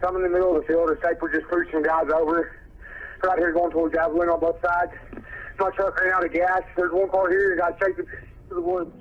I'm in the middle of the field. The safe, we're just pushing guys over. Right here going towards Javelin on both sides. My truck ran out of gas. There's one car here. Got chasing to the woods.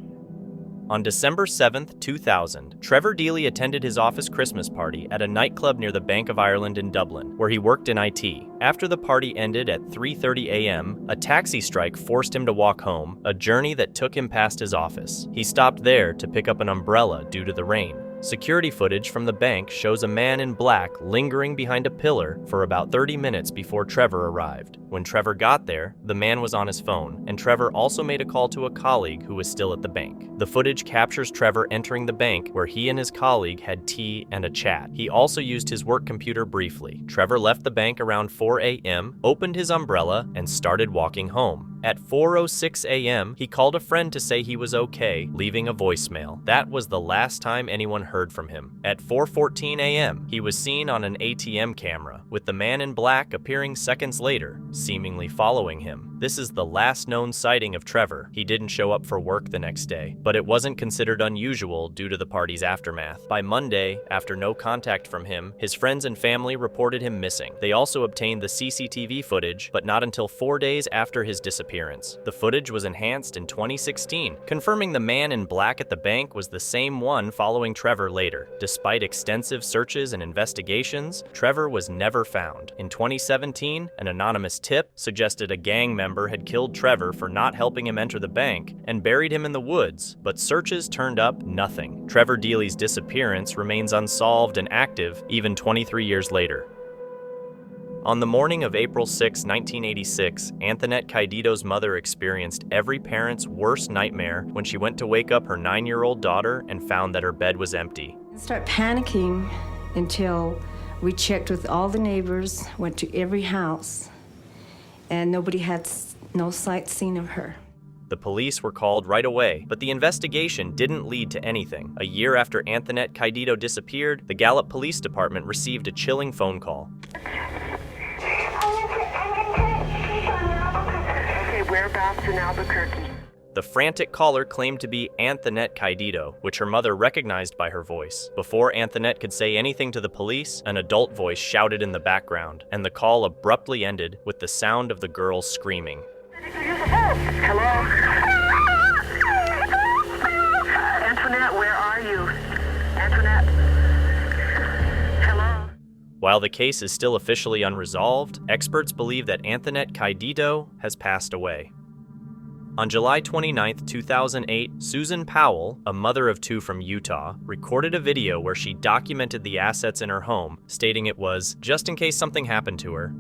On December 7th, 2000, Trevor Deely attended his office Christmas party at a nightclub near the Bank of Ireland in Dublin, where he worked in IT. After the party ended at 3:30 a.m., a taxi strike forced him to walk home, a journey that took him past his office. He stopped there to pick up an umbrella due to the rain. Security footage from the bank shows a man in black lingering behind a pillar for about 30 minutes before Trevor arrived. When Trevor got there, the man was on his phone, and Trevor also made a call to a colleague who was still at the bank. The footage captures Trevor entering the bank where he and his colleague had tea and a chat. He also used his work computer briefly. Trevor left the bank around 4 a.m., opened his umbrella, and started walking home. At 4:06 a.m., he called a friend to say he was okay, leaving a voicemail. That was the last time anyone heard from him. At 4:14 a.m., he was seen on an ATM camera, with the man in black appearing seconds later, seemingly following him. This is the last known sighting of Trevor. He didn't show up for work the next day, but it wasn't considered unusual due to the party's aftermath. By Monday, after no contact from him, his friends and family reported him missing. They also obtained the CCTV footage, but not until 4 days after his disappearance. The footage was enhanced in 2016, confirming the man in black at the bank was the same one following Trevor later. Despite extensive searches and investigations, Trevor was never found. In 2017, an anonymous tip suggested a gang member had killed Trevor for not helping him enter the bank and buried him in the woods, but searches turned up nothing. Trevor Deely's disappearance remains unsolved and active even 23 years later. On the morning of April 6, 1986, Anthonette Kaido's mother experienced every parent's worst nightmare when she went to wake up her 9-year-old daughter and found that her bed was empty. I started panicking until we checked with all the neighbors, went to every house, and nobody had no sight seen of her. The police were called right away, but the investigation didn't lead to anything. A year after Anthonette Kaido disappeared, the Gallup Police Department received a chilling phone call. Okay, whereabouts in Albuquerque? The frantic caller claimed to be Anthonette Kaido, which her mother recognized by her voice. Before Anthonette could say anything to the police, an adult voice shouted in the background, and the call abruptly ended with the sound of the girl screaming. Hello? Anthonette, where are you? Anthonette? Hello? While the case is still officially unresolved, experts believe that Anthonette Kaido has passed away. On July 29, 2008, Susan Powell, a mother of 2 from Utah, recorded a video where she documented the assets in her home, stating it was just in case something happened to her.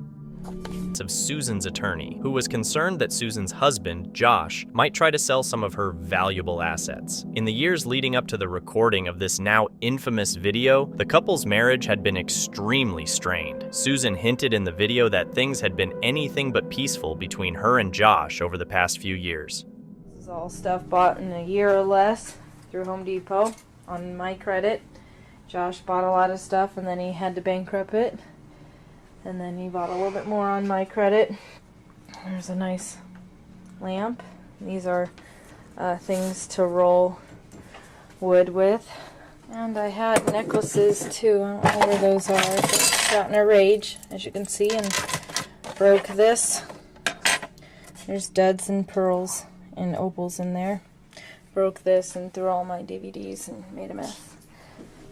Of Susan's attorney, who was concerned that Susan's husband, Josh, might try to sell some of her valuable assets. In the years leading up to the recording of this now infamous video, the couple's marriage had been extremely strained. Susan hinted in the video that things had been anything but peaceful between her and Josh over the past few years. This is all stuff bought in a year or less through Home Depot on my credit. Josh bought a lot of stuff and then he had to bankrupt it. And then he bought a little bit more on my credit. There's a nice lamp. These are things to roll wood with. And I had necklaces too. I don't know where those are. I just got in a rage, as you can see, and broke this. There's duds and pearls and opals in there. Broke this and threw all my DVDs and made a mess.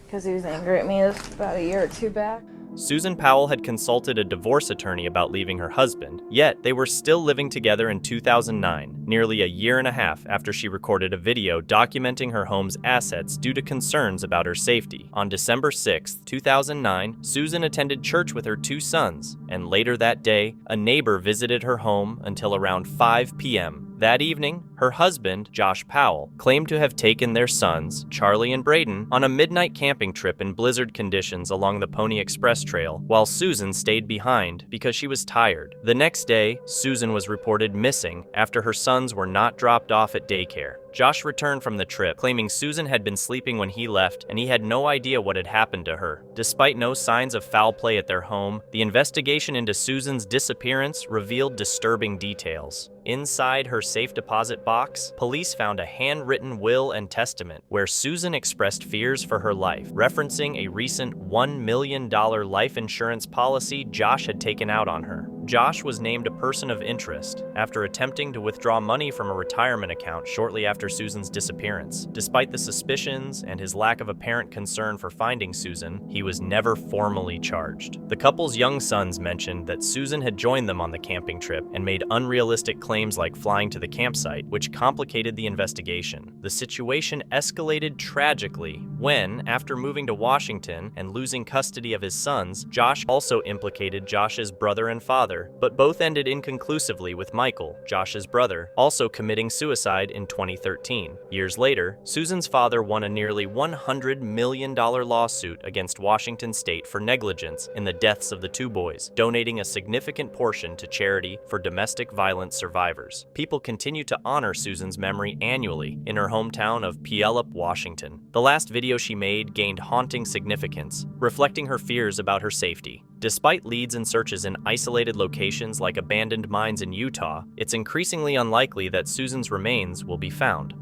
Because he was angry at me about a year or 2 back. Susan Powell had consulted a divorce attorney about leaving her husband, yet they were still living together in 2009, nearly a year and a half after she recorded a video documenting her home's assets due to concerns about her safety. On December 6, 2009, Susan attended church with her 2 sons, and later that day, a neighbor visited her home until around 5 p.m. That evening, her husband, Josh Powell, claimed to have taken their sons, Charlie and Braden, on a midnight camping trip in blizzard conditions along the Pony Express Trail, while Susan stayed behind because she was tired. The next day, Susan was reported missing after her sons were not dropped off at daycare. Josh returned from the trip, claiming Susan had been sleeping when he left and he had no idea what had happened to her. Despite no signs of foul play at their home, the investigation into Susan's disappearance revealed disturbing details. Inside her safe deposit box, police found a handwritten will and testament where Susan expressed fears for her life, referencing a recent $1 million life insurance policy Josh had taken out on her. Josh was named a person of interest after attempting to withdraw money from a retirement account shortly after Susan's disappearance. Despite the suspicions and his lack of apparent concern for finding Susan, he was never formally charged. The couple's young sons mentioned that Susan had joined them on the camping trip and made unrealistic claims like flying to the campsite, which complicated the investigation. The situation escalated tragically when, after moving to Washington and losing custody of his sons, Josh also implicated Josh's brother and father, but both ended inconclusively, with Michael, Josh's brother, also committing suicide in 2013. Years later, Susan's father won a nearly $100 million lawsuit against Washington State for negligence in the deaths of the two boys, donating a significant portion to charity for domestic violence survivors. People continue to honor Susan's memory annually in her hometown of Puyallup, Washington. The last video she made gained haunting significance, reflecting her fears about her safety. Despite leads and searches in isolated locations like abandoned mines in Utah, it's increasingly unlikely that Susan's remains will be found.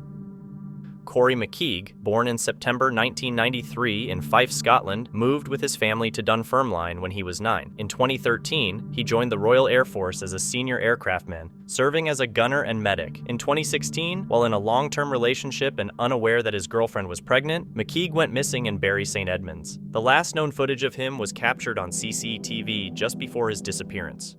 Corrie McKeague, born in September 1993 in Fife, Scotland, moved with his family to Dunfermline when he was 9. In 2013, he joined the Royal Air Force as a senior aircraftman, serving as a gunner and medic. In 2016, while in a long-term relationship and unaware that his girlfriend was pregnant, McKeague went missing in Bury St. Edmunds. The last known footage of him was captured on CCTV just before his disappearance.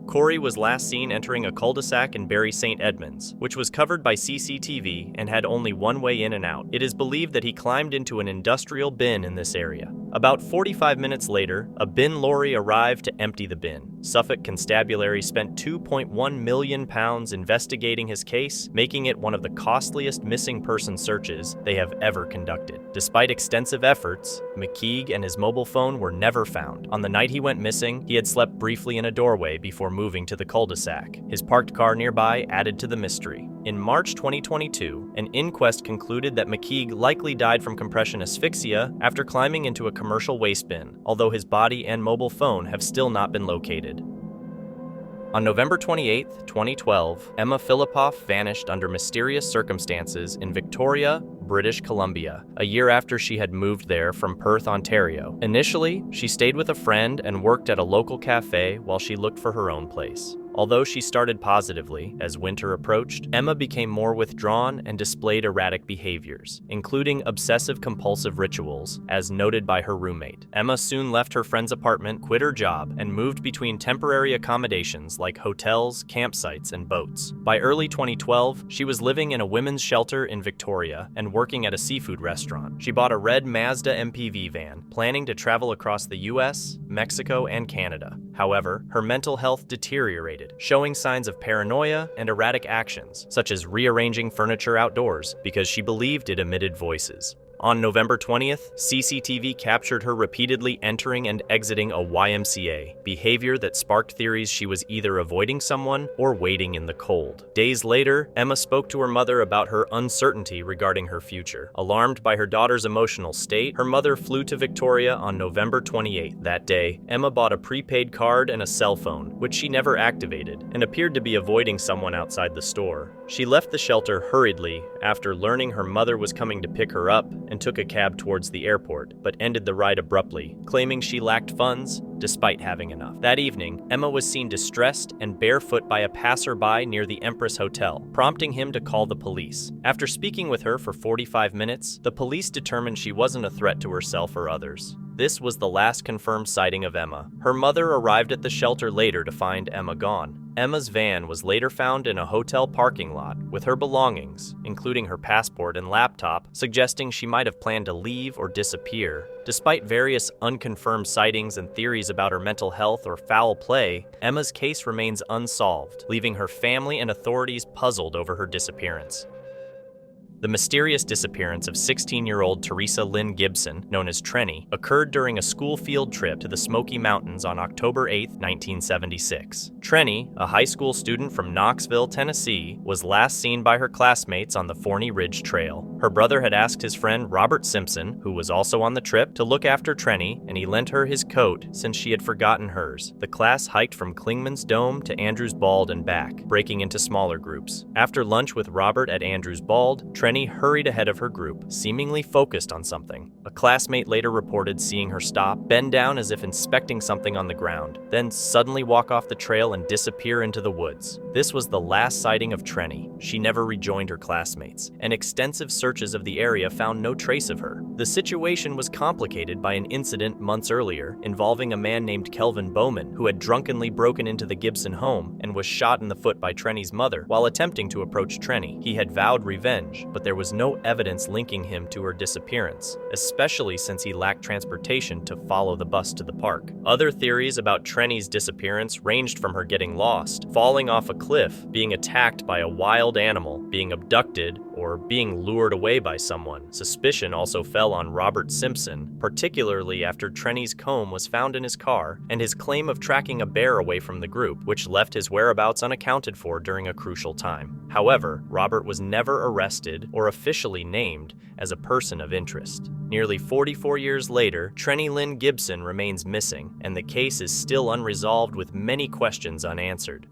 Corrie was last seen entering a cul-de-sac in Bury St. Edmunds, which was covered by CCTV and had only one way in and out. It is believed that he climbed into an industrial bin in this area. About 45 minutes later, a bin lorry arrived to empty the bin. Suffolk Constabulary spent £2.1 million investigating his case, making it one of the costliest missing person searches they have ever conducted. Despite extensive efforts, McKeague and his mobile phone were never found. On the night he went missing, he had slept briefly in a doorway before moving to the cul-de-sac. His parked car nearby added to the mystery. In March 2022, an inquest concluded that McKeague likely died from compression asphyxia after climbing into a commercial waste bin, although his body and mobile phone have still not been located. On November 28, 2012, Emma Philippoff vanished under mysterious circumstances in Victoria, British Columbia, a year after she had moved there from Perth, Ontario. Initially, she stayed with a friend and worked at a local cafe while she looked for her own place. Although she started positively, as winter approached, Emma became more withdrawn and displayed erratic behaviors, including obsessive-compulsive rituals, as noted by her roommate. Emma soon left her friend's apartment, quit her job, and moved between temporary accommodations like hotels, campsites, and boats. By early 2012, she was living in a women's shelter in Victoria and working at a seafood restaurant. She bought a red Mazda MPV van, planning to travel across the US, Mexico, and Canada. However, her mental health deteriorated, showing signs of paranoia and erratic actions, such as rearranging furniture outdoors because she believed it emitted voices. On November 20th, CCTV captured her repeatedly entering and exiting a YMCA, behavior that sparked theories she was either avoiding someone or waiting in the cold. Days later, Emma spoke to her mother about her uncertainty regarding her future. Alarmed by her daughter's emotional state, her mother flew to Victoria on November 28th. That day, Emma bought a prepaid card and a cell phone, which she never activated, and appeared to be avoiding someone outside the store. She left the shelter hurriedly after learning her mother was coming to pick her up and took a cab towards the airport, but ended the ride abruptly, claiming she lacked funds despite having enough. That evening, Emma was seen distressed and barefoot by a passerby near the Empress Hotel, prompting him to call the police. After speaking with her for 45 minutes, the police determined she wasn't a threat to herself or others. This was the last confirmed sighting of Emma. Her mother arrived at the shelter later to find Emma gone. Emma's van was later found in a hotel parking lot with her belongings, including her passport and laptop, suggesting she might have planned to leave or disappear. Despite various unconfirmed sightings and theories about her mental health or foul play, Emma's case remains unsolved, leaving her family and authorities puzzled over her disappearance. The mysterious disappearance of 16-year-old Teresa Lynn Gibson, known as Trenny, occurred during a school field trip to the Smoky Mountains on October 8, 1976. Trenny, a high school student from Knoxville, Tennessee, was last seen by her classmates on the Forney Ridge Trail. Her brother had asked his friend Robert Simpson, who was also on the trip, to look after Trenny, and he lent her his coat since she had forgotten hers. The class hiked from Clingman's Dome to Andrews Bald and back, breaking into smaller groups. After lunch with Robert at Andrews Bald, Trenny hurried ahead of her group, seemingly focused on something. A classmate later reported seeing her stop, bend down as if inspecting something on the ground, then suddenly walk off the trail and disappear into the woods. This was the last sighting of Trenny. She never rejoined her classmates, and extensive searches of the area found no trace of her. The situation was complicated by an incident months earlier involving a man named Kelvin Bowman, who had drunkenly broken into the Gibson home and was shot in the foot by Trenny's mother while attempting to approach Trenny. He had vowed revenge, but there was no evidence linking him to her disappearance, especially since he lacked transportation to follow the bus to the park. Other theories about Trenny's disappearance ranged from her getting lost, falling off a cliff, being attacked by a wild animal, being abducted, or being lured away by someone. Suspicion also fell on Robert Simpson, particularly after Trenny's comb was found in his car and his claim of tracking a bear away from the group, which left his whereabouts unaccounted for during a crucial time. However, Robert was never arrested or officially named as a person of interest. Nearly 44 years later, Trenny Lynn Gibson remains missing, and the case is still unresolved with many questions unanswered.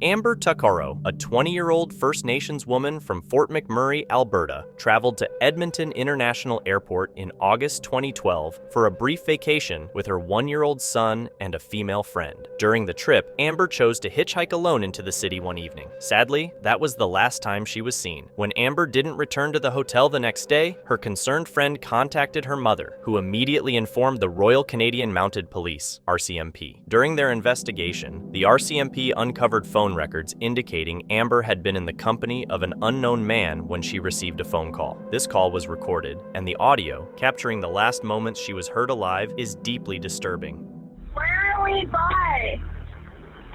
Amber Tuccaro, a 20-year-old First Nations woman from Fort McMurray, Alberta, traveled to Edmonton International Airport in August 2012 for a brief vacation with her 1-year-old son and a female friend. During the trip, Amber chose to hitchhike alone into the city one evening. Sadly, that was the last time she was seen. When Amber didn't return to the hotel the next day, her concerned friend contacted her mother, who immediately informed the Royal Canadian Mounted Police, RCMP. During their investigation, the RCMP uncovered phone records indicating Amber had been in the company of an unknown man when she received a phone call. This call was recorded, and the audio, capturing the last moments she was heard alive, is deeply disturbing. Where are we by?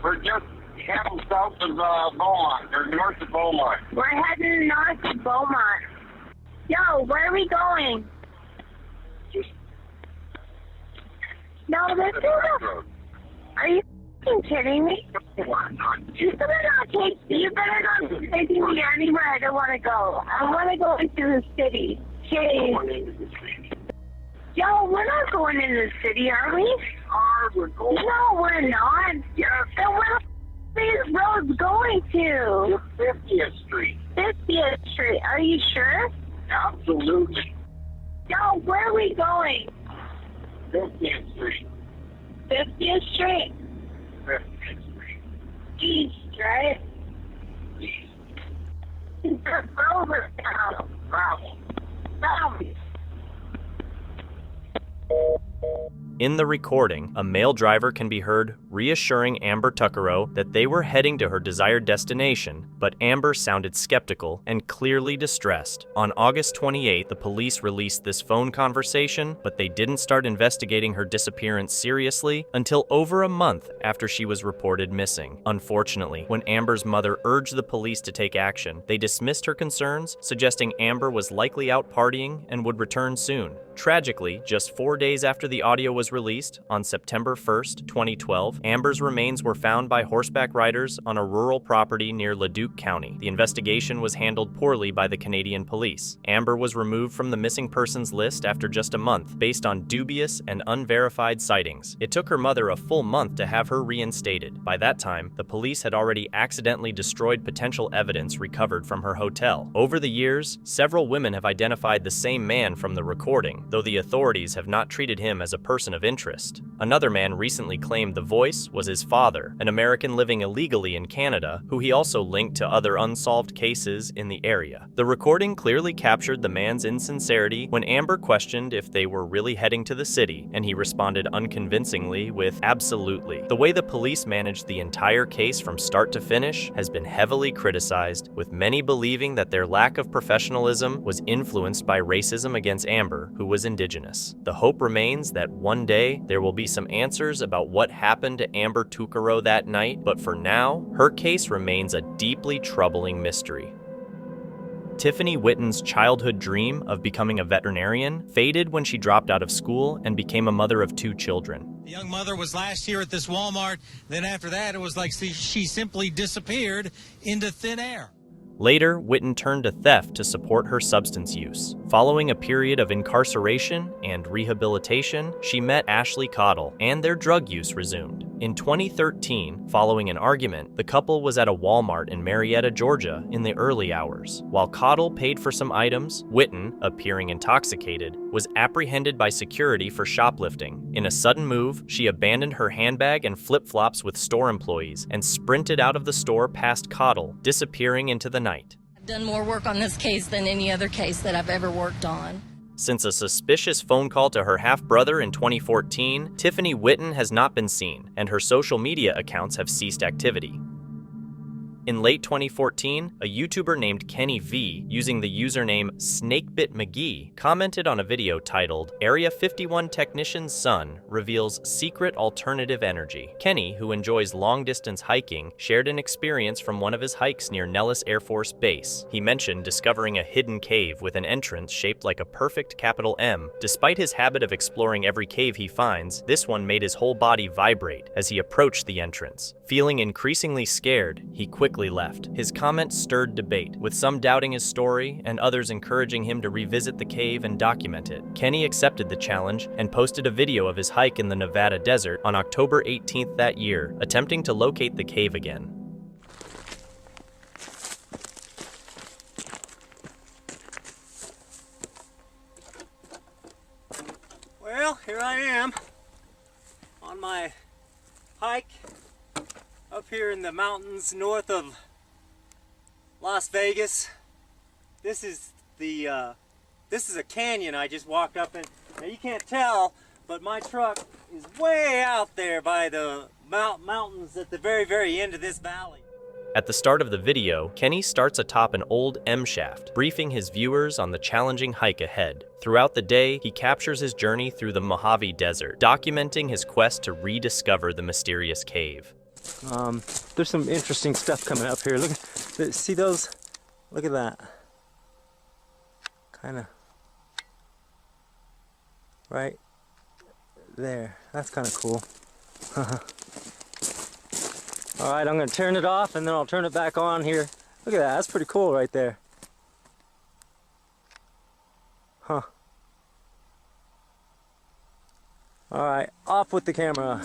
We're just heading south of Beaumont, or north of Beaumont. We're heading north of Beaumont. Yo, where are we going? No, this is a... Are you kidding me? You better not take me anywhere I don't want to go. I want to go into the city. Jeez. Yo, we're not going into the city, are we? We're going. No, we're not. Yes. Then where the these roads going to? 50th Street. 50th Street. Are you sure? Absolutely. Yo, where are we going? 50th Street. 50th Street. 50th Street. East, right? East. Over now. Bravo. Bravo. In the recording, a male driver can be heard reassuring Amber Tuccaro that they were heading to her desired destination, but Amber sounded skeptical and clearly distressed. On August 28, the police released this phone conversation, but they didn't start investigating her disappearance seriously until over a month after she was reported missing. Unfortunately, when Amber's mother urged the police to take action, they dismissed her concerns, suggesting Amber was likely out partying and would return soon. Tragically, just 4 days after the audio was was released, on September 1st, 2012, Amber's remains were found by horseback riders on a rural property near Leduc County. The investigation was handled poorly by the Canadian police. Amber was removed from the missing persons list after just a month, based on dubious and unverified sightings. It took her mother a full month to have her reinstated. By that time, the police had already accidentally destroyed potential evidence recovered from her hotel. Over the years, several women have identified the same man from the recording, though the authorities have not treated him as a person of interest. Another man recently claimed the voice was his father, an American living illegally in Canada, who he also linked to other unsolved cases in the area. The recording clearly captured the man's insincerity when Amber questioned if they were really heading to the city, and he responded unconvincingly with absolutely. The way the police managed the entire case from start to finish has been heavily criticized, with many believing that their lack of professionalism was influenced by racism against Amber, who was Indigenous. The hope remains that one day there will be some answers about what happened to Amber Tuccaro that night, but for now, her case remains a deeply troubling mystery. Tiffany Whitten's childhood dream of becoming a veterinarian faded when she dropped out of school and became a mother of 2 children. The young mother was last year at this Walmart. Then after that, it was like she simply disappeared into thin air. Later, Whitten turned to theft to support her substance use. Following a period of incarceration and rehabilitation, she met Ashley Cottle, and their drug use resumed. In 2013, following an argument, the couple was at a Walmart in Marietta, Georgia, in the early hours. While Cottle paid for some items, Whitten, appearing intoxicated, was apprehended by security for shoplifting. In a sudden move, she abandoned her handbag and flip-flops with store employees and sprinted out of the store past Cottle, disappearing into the night. I've done more work on this case than any other case that I've ever worked on. Since a suspicious phone call to her half-brother in 2014, Tiffany Whitten has not been seen, and her social media accounts have ceased activity. In late 2014, a YouTuber named Kenny V, using the username SnakebitMcGee, commented on a video titled, "Area 51 Technician's Son Reveals Secret Alternative Energy." Kenny, who enjoys long-distance hiking, shared an experience from one of his hikes near Nellis Air Force Base. He mentioned discovering a hidden cave with an entrance shaped like a perfect capital M. Despite his habit of exploring every cave he finds, this one made his whole body vibrate as he approached the entrance. Feeling increasingly scared, he quickly left. His comment stirred debate, with some doubting his story and others encouraging him to revisit the cave and document it. Kenny accepted the challenge and posted a video of his hike in the Nevada desert on October 18th that year, attempting to locate the cave again. Well, here I am on my hike up here in the mountains north of Las Vegas. This is a canyon I just walked up in. Now you can't tell, but my truck is way out there by the mountains at the very, very end of this valley. At the start of the video, Kenny starts atop an old M shaft, briefing his viewers on the challenging hike ahead. Throughout the day, he captures his journey through the Mojave Desert, documenting his quest to rediscover the mysterious cave. There's some interesting stuff coming up here. Look, see those? Look at that. Kind of right there. That's kind of cool. All right, I'm gonna turn it off and then I'll turn it back on here. Look at that, that's pretty cool right there. Huh. All right, off with the camera.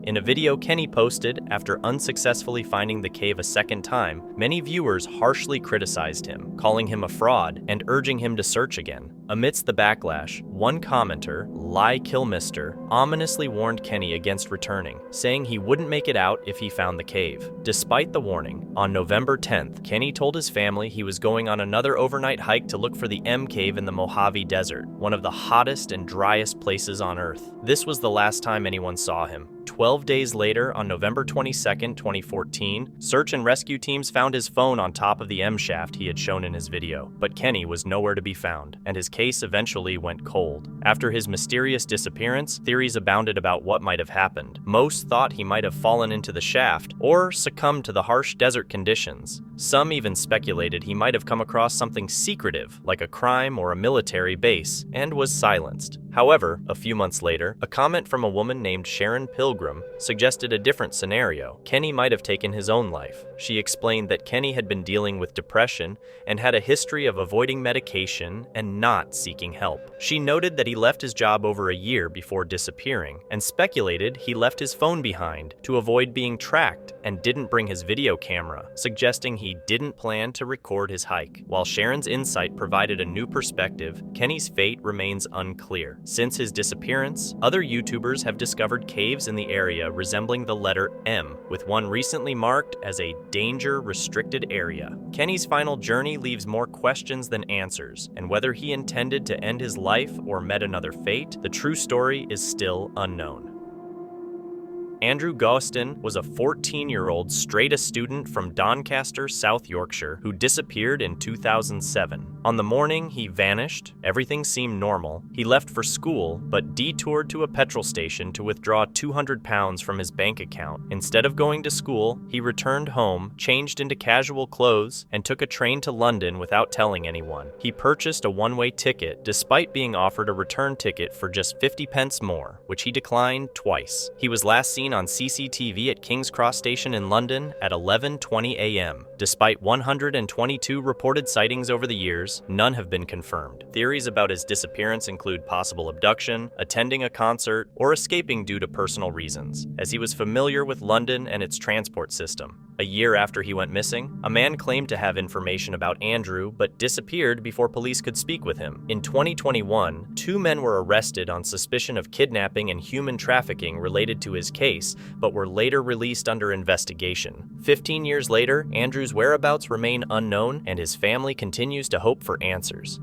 In a video Kenny posted after unsuccessfully finding the cave a second time, many viewers harshly criticized him, calling him a fraud and urging him to search again. Amidst the backlash, one commenter, Lie Killmister, ominously warned Kenny against returning, saying he wouldn't make it out if he found the cave. Despite the warning, on November 10th, Kenny told his family he was going on another overnight hike to look for the M Cave in the Mojave Desert, one of the hottest and driest places on Earth. This was the last time anyone saw him. 12 days later, on November 22nd, 2014, search and rescue teams found his phone on top of the M shaft he had shown in his video, but Kenny was nowhere to be found, and his case eventually went cold. After his mysterious disappearance, theories abounded about what might have happened. Most thought he might have fallen into the shaft or succumbed to the harsh desert conditions. Some even speculated he might have come across something secretive, like a crime or a military base, and was silenced. However, a few months later, a comment from a woman named Sharon Pilgrim suggested a different scenario. Kenny might have taken his own life. She explained that Kenny had been dealing with depression and had a history of avoiding medication and not seeking help. She noted that he left his job over a year before disappearing and speculated he left his phone behind to avoid being tracked and didn't bring his video camera, suggesting he didn't plan to record his hike. While Sharon's insight provided a new perspective, Kenny's fate remains unclear. Since his disappearance, other YouTubers have discovered caves in the area resembling the letter M, with one recently marked as a danger-restricted area. Kenny's final journey leaves more questions than answers, and whether he intended to end his life or met another fate, the true story is still unknown. Andrew Gostin was a 14-year-old straight-A student from Doncaster, South Yorkshire, who disappeared in 2007. On the morning he vanished, everything seemed normal. He left for school, but detoured to a petrol station to withdraw £200 from his bank account. Instead of going to school, he returned home, changed into casual clothes, and took a train to London without telling anyone. He purchased a one-way ticket, despite being offered a return ticket for just 50 pence more, which he declined twice. He was last seen on CCTV at King's Cross Station in London at 11:20 a.m. Despite 122 reported sightings over the years, none have been confirmed. Theories about his disappearance include possible abduction, attending a concert, or escaping due to personal reasons, as he was familiar with London and its transport system. A year after he went missing, a man claimed to have information about Andrew but disappeared before police could speak with him. In 2021, 2 men were arrested on suspicion of kidnapping and human trafficking related to his case, but were later released under investigation. 15 years later, Andrew's whereabouts remain unknown, and his family continues to hope for answers.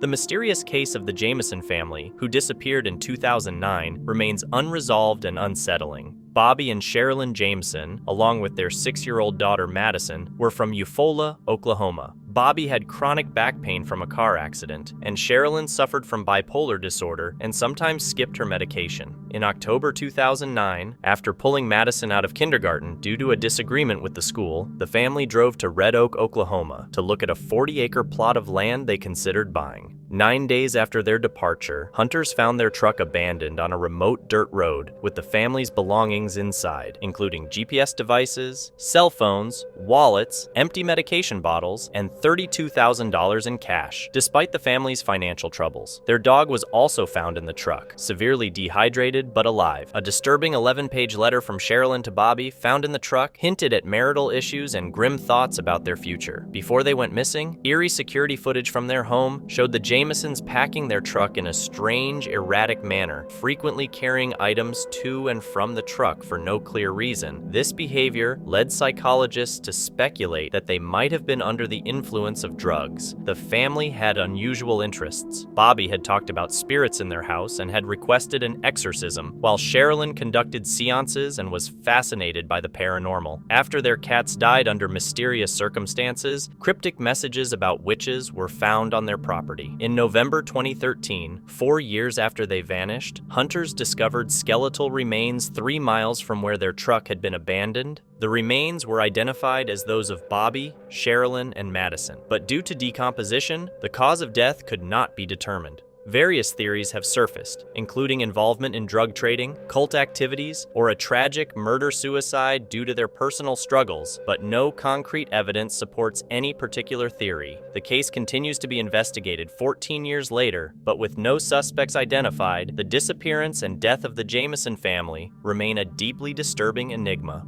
The mysterious case of the Jameson family, who disappeared in 2009, remains unresolved and unsettling. Bobby and Sherilyn Jameson, along with their 6-year-old daughter Madison, were from Eufaula, Oklahoma. Bobby had chronic back pain from a car accident, and Sherilyn suffered from bipolar disorder and sometimes skipped her medication. In October 2009, after pulling Madison out of kindergarten due to a disagreement with the school, the family drove to Red Oak, Oklahoma, to look at a 40-acre plot of land they considered buying. 9 days after their departure, hunters found their truck abandoned on a remote dirt road with the family's belongings inside, including GPS devices, cell phones, wallets, empty medication bottles, and $32,000 in cash. Despite the family's financial troubles, their dog was also found in the truck, severely dehydrated but alive. A disturbing 11-page letter from Sherilyn to Bobby found in the truck hinted at marital issues and grim thoughts about their future. Before they went missing, eerie security footage from their home showed the Jamesons packing their truck in a strange, erratic manner, frequently carrying items to and from the truck for no clear reason. This behavior led psychologists to speculate that they might have been under the influence of drugs. The family had unusual interests. Bobby had talked about spirits in their house and had requested an exorcism, while Sherilyn conducted seances and was fascinated by the paranormal. After their cats died under mysterious circumstances, cryptic messages about witches were found on their property. In November 2013, 4 years after they vanished, hunters discovered skeletal remains 3 miles from where their truck had been abandoned. The remains were identified as those of Bobby, Sherilyn, and Madison, but due to decomposition, the cause of death could not be determined. Various theories have surfaced, including involvement in drug trading, cult activities, or a tragic murder-suicide due to their personal struggles, but no concrete evidence supports any particular theory. The case continues to be investigated 14 years later, but with no suspects identified, the disappearance and death of the Jameson family remain a deeply disturbing enigma.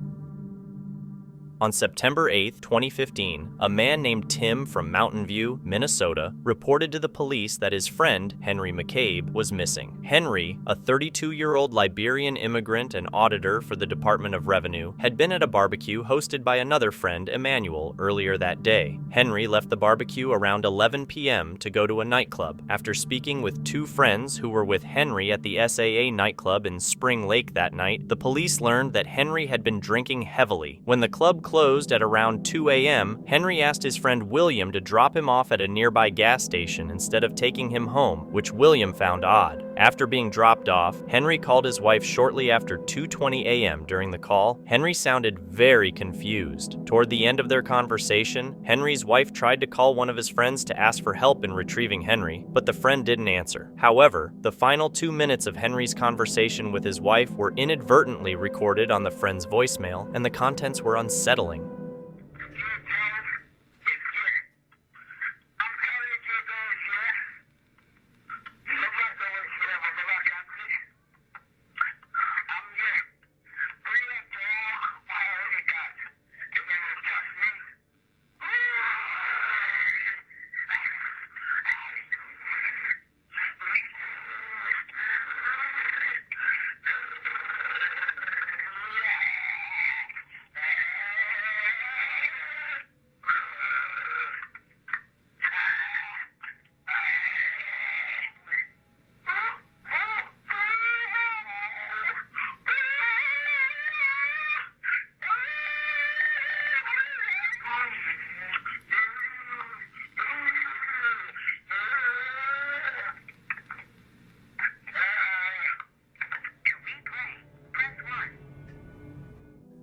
On September 8, 2015, a man named Tim from Mountain View, Minnesota, reported to the police that his friend, Henry McCabe, was missing. Henry, a 32-year-old Liberian immigrant and auditor for the Department of Revenue, had been at a barbecue hosted by another friend, Emmanuel, earlier that day. Henry left the barbecue around 11 p.m. to go to a nightclub. After speaking with 2 friends who were with Henry at the SAA nightclub in Spring Lake that night, the police learned that Henry had been drinking heavily. When the club closed at around 2 a.m., Henry asked his friend William to drop him off at a nearby gas station instead of taking him home, which William found odd. After being dropped off, Henry called his wife shortly after 2:20 a.m. During the call, Henry sounded very confused. Toward the end of their conversation, Henry's wife tried to call one of his friends to ask for help in retrieving Henry, but the friend didn't answer. However, the final 2 minutes of Henry's conversation with his wife were inadvertently recorded on the friend's voicemail, and the contents were unsettling.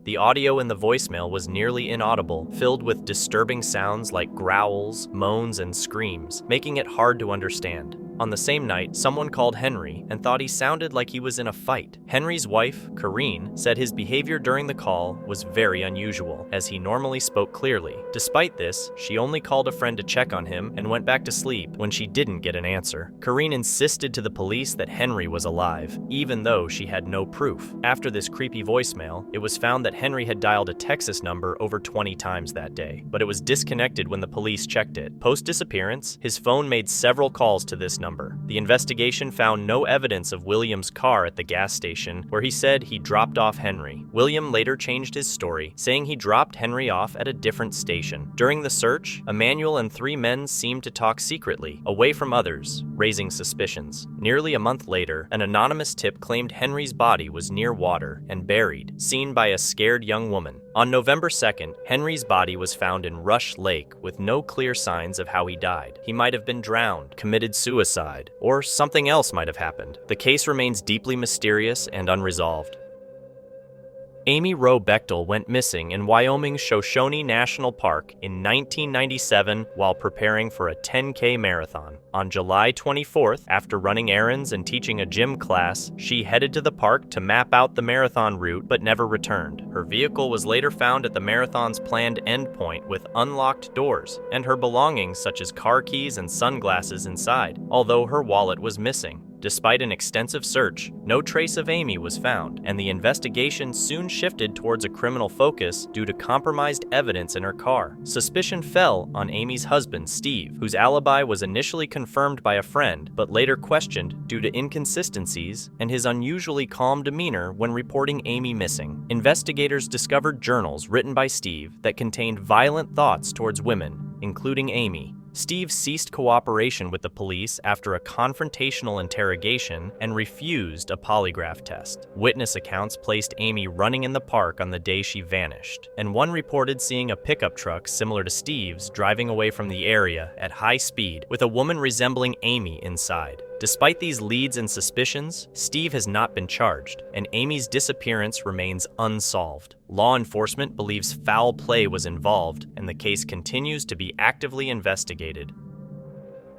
The audio in the voicemail was nearly inaudible, filled with disturbing sounds like growls, moans, and screams, making it hard to understand. On the same night, someone called Henry and thought he sounded like he was in a fight. Henry's wife, Corrine, said his behavior during the call was very unusual, as he normally spoke clearly. Despite this, she only called a friend to check on him and went back to sleep when she didn't get an answer. Corrine insisted to the police that Henry was alive, even though she had no proof. After this creepy voicemail, it was found that Henry had dialed a Texas number over 20 times that day, but it was disconnected when the police checked it. Post-disappearance, his phone made several calls to this number. The investigation found no evidence of William's car at the gas station, where he said he dropped off Henry. William later changed his story, saying he dropped Henry off at a different station. During the search, Emmanuel and 3 men seemed to talk secretly, away from others, raising suspicions. Nearly a month later, an anonymous tip claimed Henry's body was near water and buried, seen by a scared young woman. On November 2nd, Henry's body was found in Rush Lake with no clear signs of how he died. He might have been drowned, committed suicide, or something else might have happened. The case remains deeply mysterious and unresolved. Amy Roe Bechtel went missing in Wyoming's Shoshone National Park in 1997 while preparing for a 10K marathon. On July 24th, after running errands and teaching a gym class, she headed to the park to map out the marathon route but never returned. Her vehicle was later found at the marathon's planned endpoint with unlocked doors, and her belongings such as car keys and sunglasses inside, although her wallet was missing. Despite an extensive search, no trace of Amy was found, and the investigation soon shifted towards a criminal focus due to compromised evidence in her car. Suspicion fell on Amy's husband, Steve, whose alibi was initially confirmed by a friend, but later questioned due to inconsistencies and his unusually calm demeanor when reporting Amy missing. Investigators discovered journals written by Steve that contained violent thoughts towards women, including Amy. Steve ceased cooperation with the police after a confrontational interrogation and refused a polygraph test. Witness accounts placed Amy running in the park on the day she vanished, and one reported seeing a pickup truck similar to Steve's driving away from the area at high speed with a woman resembling Amy inside. Despite these leads and suspicions, Steve has not been charged, and Amy's disappearance remains unsolved. Law enforcement believes foul play was involved, and the case continues to be actively investigated.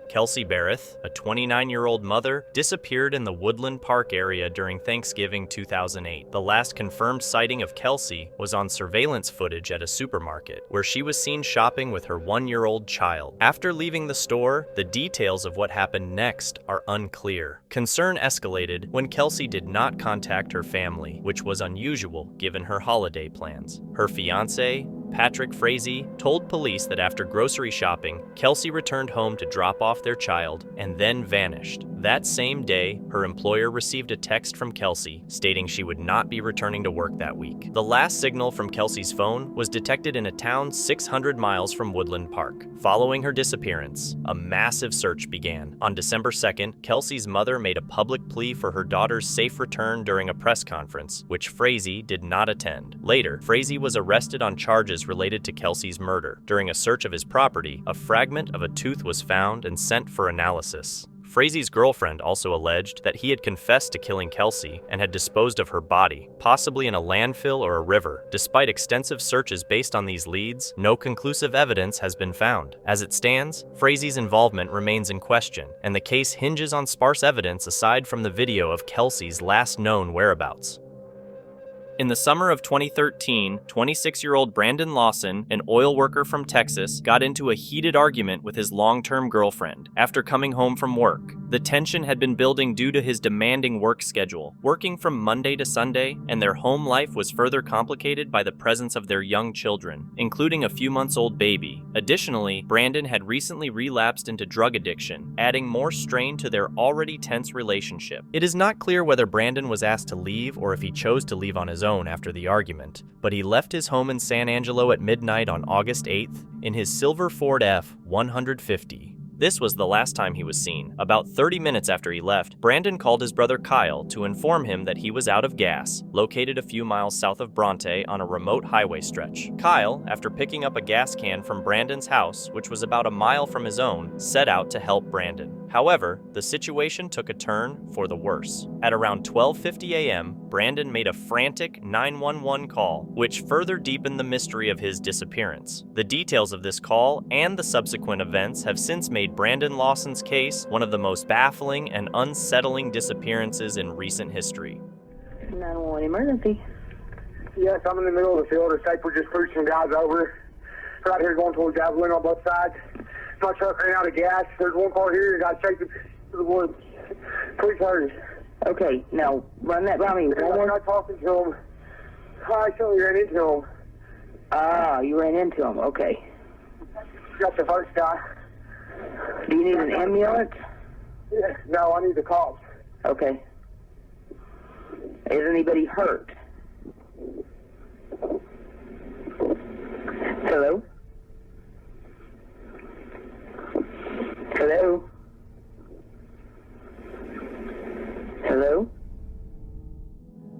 Kelsey Barth, a 29-year-old mother, disappeared in the Woodland Park area during Thanksgiving 2008. The last confirmed sighting of Kelsey was on surveillance footage at a supermarket, where she was seen shopping with her 1-year-old child. After leaving the store, the details of what happened next are unclear. Concern escalated when Kelsey did not contact her family, which was unusual given her holiday plans. Her fiancé, Patrick Frazee, told police that after grocery shopping, Kelsey returned home to drop off their child and then vanished. That same day, her employer received a text from Kelsey stating she would not be returning to work that week. The last signal from Kelsey's phone was detected in a town 600 miles from Woodland Park. Following her disappearance, a massive search began. On December 2nd, Kelsey's mother made a public plea for her daughter's safe return during a press conference, which Frazee did not attend. Later, Frazee was arrested on charges related to Kelsey's murder. During a search of his property, a fragment of a tooth was found and sent for analysis. Frazie's girlfriend also alleged that he had confessed to killing Kelsey and had disposed of her body, possibly in a landfill or a river. Despite extensive searches based on these leads, no conclusive evidence has been found. As it stands, Frazie's involvement remains in question, and the case hinges on sparse evidence aside from the video of Kelsey's last known whereabouts. In the summer of 2013, 26-year-old Brandon Lawson, an oil worker from Texas, got into a heated argument with his long-term girlfriend after coming home from work. The tension had been building due to his demanding work schedule, working from Monday to Sunday, and their home life was further complicated by the presence of their young children, including a few months-old baby. Additionally, Brandon had recently relapsed into drug addiction, adding more strain to their already tense relationship. It is not clear whether Brandon was asked to leave or if he chose to leave on his own after the argument, but he left his home in San Angelo at midnight on August 8th in his silver Ford F-150. This was the last time he was seen. About 30 minutes after he left, Brandon called his brother Kyle to inform him that he was out of gas, located a few miles south of Bronte on a remote highway stretch. Kyle, after picking up a gas can from Brandon's house, which was about a mile from his own, set out to help Brandon. However, the situation took a turn for the worse. At around 12:50 a.m., Brandon made a frantic 911 call, which further deepened the mystery of his disappearance. The details of this call and the subsequent events have since made Brandon Lawson's case one of the most baffling and unsettling disappearances in recent history. 911 emergency. Yes, I'm in the middle of the field. It's like we're just pushing some guys over. Right here going towards Javelin on both sides. My truck ran out of gas. There's one car here. Got taken to the woods. Please hurry. Okay, now run that by me. I'm not talking to him. I actually ran into him. Ah, you ran into him. Okay. Got the first guy. Do you need an ambulance? Yeah, no, I need the cops. Okay. Is anybody hurt? Hello? Hello? Hello?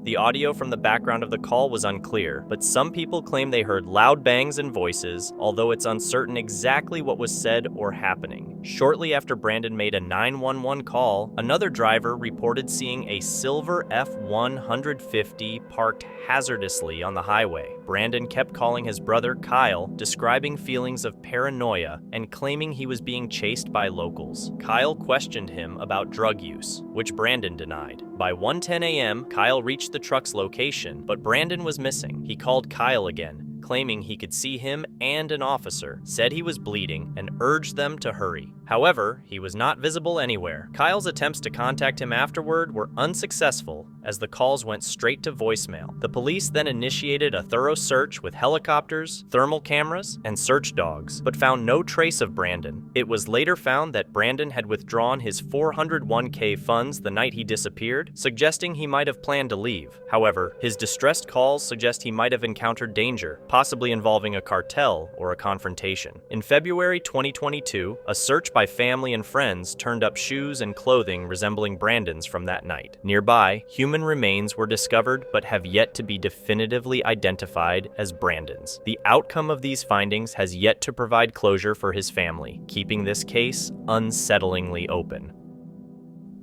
The audio from the background of the call was unclear, but some people claim they heard loud bangs and voices, although it's uncertain exactly what was said or happening. Shortly after Brandon made a 911 call, another driver reported seeing a silver F-150 parked hazardously on the highway. Brandon kept calling his brother Kyle, describing feelings of paranoia and claiming he was being chased by locals. Kyle questioned him about drug use, which Brandon denied. By 1:10 a.m., Kyle reached the truck's location, but Brandon was missing. He called Kyle again, claiming he could see him and an officer, said he was bleeding, and urged them to hurry. However, he was not visible anywhere. Kyle's attempts to contact him afterward were unsuccessful, as the calls went straight to voicemail. The police then initiated a thorough search with helicopters, thermal cameras, and search dogs, but found no trace of Brandon. It was later found that Brandon had withdrawn his $401k funds the night he disappeared, suggesting he might have planned to leave. However, his distressed calls suggest he might have encountered danger, possibly involving a cartel or a confrontation. In February 2022, a search by family and friends turned up shoes and clothing resembling Brandon's from that night. Nearby, human remains were discovered but have yet to be definitively identified as Brandon's. The outcome of these findings has yet to provide closure for his family, keeping this case unsettlingly open.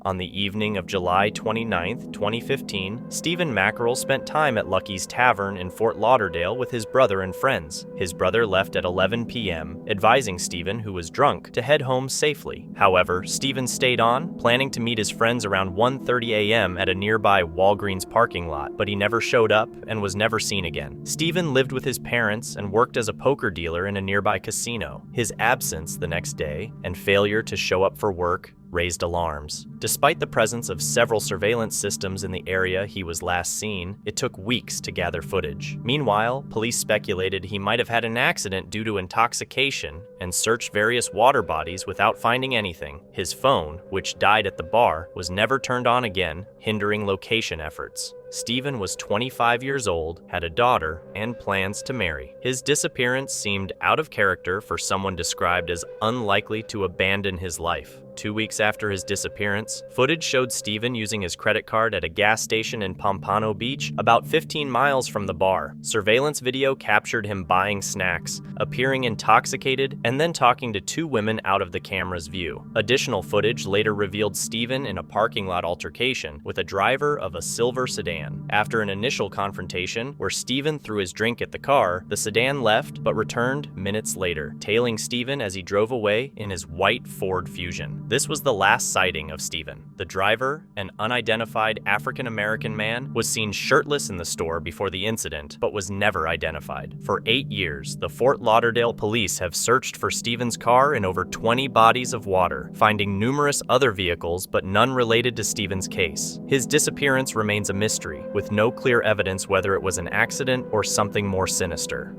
On the evening of July 29, 2015, Stephen Mackerel spent time at Lucky's Tavern in Fort Lauderdale with his brother and friends. His brother left at 11 p.m., advising Stephen, who was drunk, to head home safely. However, Stephen stayed on, planning to meet his friends around 1:30 a.m. at a nearby Walgreens parking lot, but he never showed up and was never seen again. Stephen lived with his parents and worked as a poker dealer in a nearby casino. His absence the next day and failure to show up for work raised alarms. Despite the presence of several surveillance systems in the area he was last seen, it took weeks to gather footage. Meanwhile, police speculated he might have had an accident due to intoxication and searched various water bodies without finding anything. His phone, which died at the bar, was never turned on again, hindering location efforts. Stephen was 25 years old, had a daughter, and plans to marry. His disappearance seemed out of character for someone described as unlikely to abandon his life. 2 weeks after his disappearance, footage showed Steven using his credit card at a gas station in Pompano Beach, about 15 miles from the bar. Surveillance video captured him buying snacks, appearing intoxicated, and then talking to 2 women out of the camera's view. Additional footage later revealed Steven in a parking lot altercation with a driver of a silver sedan. After an initial confrontation where Steven threw his drink at the car, the sedan left but returned minutes later, tailing Steven as he drove away in his white Ford Fusion. This was the last sighting of Steven. The driver, an unidentified African-American man, was seen shirtless in the store before the incident, but was never identified. For 8 years, the Fort Lauderdale police have searched for Steven's car in over 20 bodies of water, finding numerous other vehicles but none related to Steven's case. His disappearance remains a mystery, with no clear evidence whether it was an accident or something more sinister.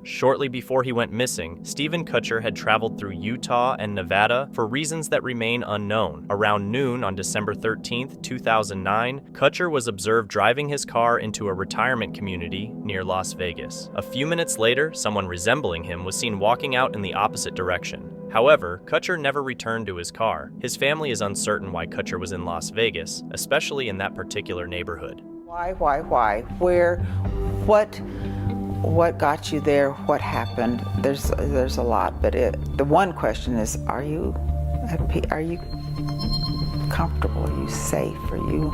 Shortly before he went missing, Steven Kutcher had traveled through Utah and Nevada for reasons that remain unknown. Around noon on December 13, 2009, Kutcher was observed driving his car into a retirement community near Las Vegas. A few minutes later, someone resembling him was seen walking out in the opposite direction. However, Kutcher never returned to his car. His family is uncertain why Kutcher was in Las Vegas, especially in that particular neighborhood. Why? Where? What got you there? What happened? There's a lot, but the one question is, are you comfortable? Are you safe? Are you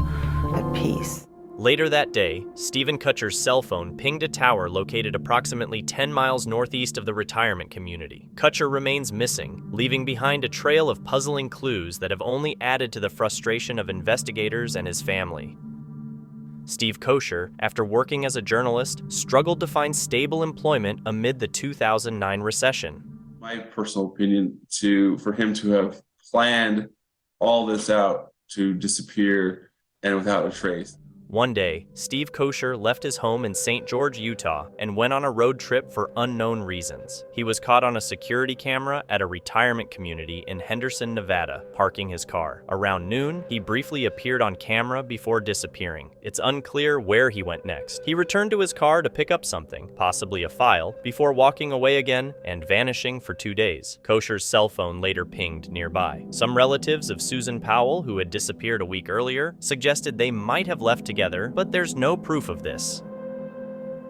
at peace? Later that day, Steven Kutcher's cell phone pinged a tower located approximately 10 miles northeast of the retirement community. Kutcher remains missing, leaving behind a trail of puzzling clues that have only added to the frustration of investigators and his family. Steve Kutcher, after working as a journalist, struggled to find stable employment amid the 2009 recession. My personal opinion, for him to have planned all this out to disappear and without a trace. One day, Steve Kutcher left his home in St. George, Utah, and went on a road trip for unknown reasons. He was caught on a security camera at a retirement community in Henderson, Nevada, parking his car. Around noon, he briefly appeared on camera before disappearing. It's unclear where he went next. He returned to his car to pick up something, possibly a file, before walking away again and vanishing for 2 days. Kutcher's cell phone later pinged nearby. Some relatives of Susan Powell, who had disappeared a week earlier, suggested they might have left together, but there's no proof of this.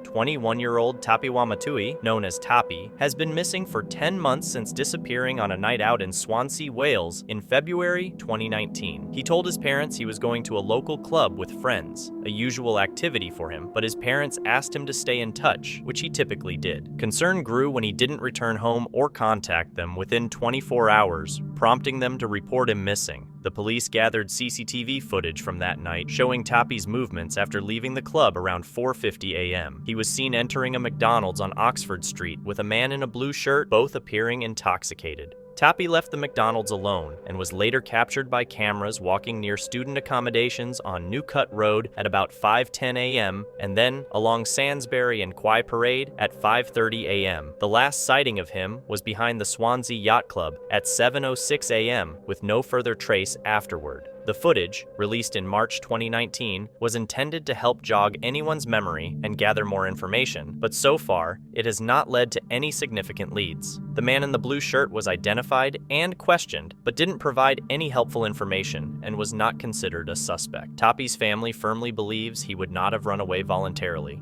21-year-old Tapiwa Woule, known as Tapi, has been missing for 10 months since disappearing on a night out in Swansea, Wales in February 2019. He told his parents he was going to a local club with friends, a usual activity for him, but his parents asked him to stay in touch, which he typically did. Concern grew when he didn't return home or contact them within 24 hours, prompting them to report him missing. The police gathered CCTV footage from that night showing Tapi's movements after leaving the club around 4:50 a.m. He was seen entering a McDonald's on Oxford Street with a man in a blue shirt, both appearing intoxicated. Tapi left the McDonald's alone and was later captured by cameras walking near student accommodations on New Cut Road at about 5:10 a.m. and then along Sainsbury and Quai Parade at 5:30 a.m. The last sighting of him was behind the Swansea Yacht Club at 7:06 a.m. with no further trace afterward. The footage, released in March 2019, was intended to help jog anyone's memory and gather more information, but so far, it has not led to any significant leads. The man in the blue shirt was identified and questioned, but didn't provide any helpful information and was not considered a suspect. Tapi's family firmly believes he would not have run away voluntarily.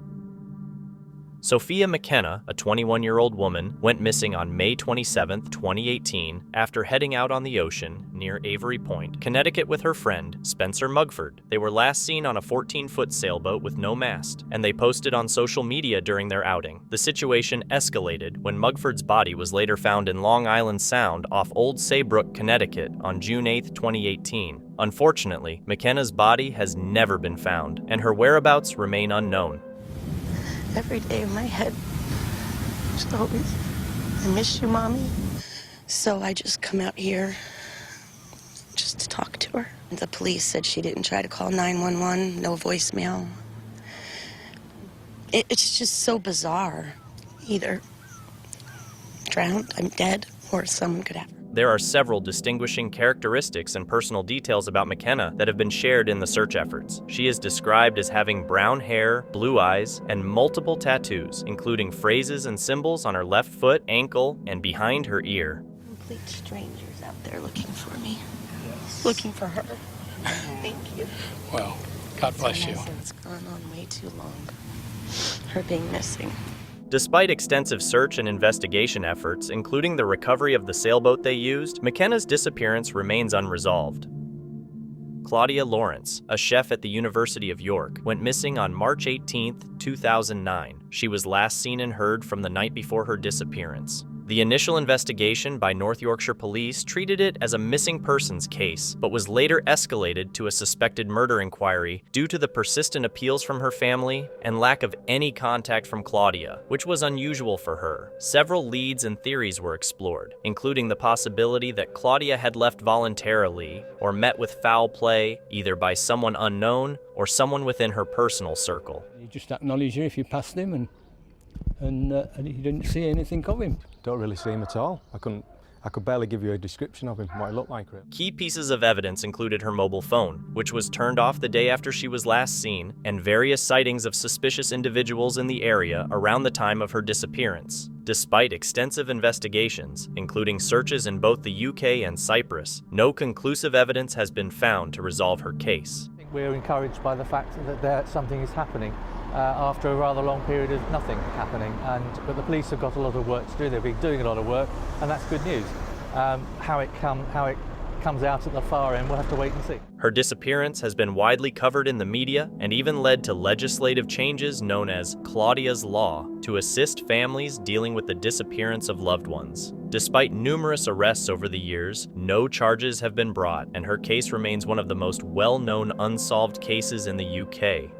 Sophia McKenna, a 21-year-old woman, went missing on May 27, 2018, after heading out on the ocean near Avery Point, Connecticut with her friend, Spencer Mugford. They were last seen on a 14-foot sailboat with no mast, and they posted on social media during their outing. The situation escalated when Mugford's body was later found in Long Island Sound off Old Saybrook, Connecticut on June 8, 2018. Unfortunately, McKenna's body has never been found, and her whereabouts remain unknown. Every day in my head, just always, I miss you, Mommy. So I just come out here just to talk to her. The police said she didn't try to call 911, no voicemail. It's just so bizarre. Either drowned, I'm dead, or someone could have her. There are several distinguishing characteristics and personal details about McKenna that have been shared in the search efforts. She is described as having brown hair, blue eyes, and multiple tattoos, including phrases and symbols on her left foot, ankle, and behind her ear. Complete strangers out there looking for me, looking for her. Thank you. Well, God bless you. It's gone on way too long, her being missing. Despite extensive search and investigation efforts, including the recovery of the sailboat they used, McKenna's disappearance remains unresolved. Claudia Lawrence, a chef at the University of York, went missing on March 18, 2009. She was last seen and heard from the night before her disappearance. The initial investigation by North Yorkshire Police treated it as a missing persons case, but was later escalated to a suspected murder inquiry due to the persistent appeals from her family and lack of any contact from Claudia, which was unusual for her. Several leads and theories were explored, including the possibility that Claudia had left voluntarily or met with foul play, either by someone unknown or someone within her personal circle. He just acknowledged you if you passed him, and you didn't see anything of him. Don't really see him at all. I could barely give you a description of him, what he looked like. Really. Key pieces of evidence included her mobile phone, which was turned off the day after she was last seen, and various sightings of suspicious individuals in the area around the time of her disappearance. Despite extensive investigations, including searches in both the UK and Cyprus, no conclusive evidence has been found to resolve her case. I think we're encouraged by the fact that something is happening. After a rather long period of nothing happening, but the police have got a lot of work to do. They've been doing a lot of work, and that's good news. How it comes out at the far end, we'll have to wait and see. Her disappearance has been widely covered in the media and even led to legislative changes known as Claudia's Law to assist families dealing with the disappearance of loved ones. Despite numerous arrests over the years, no charges have been brought, and her case remains one of the most well-known unsolved cases in the UK.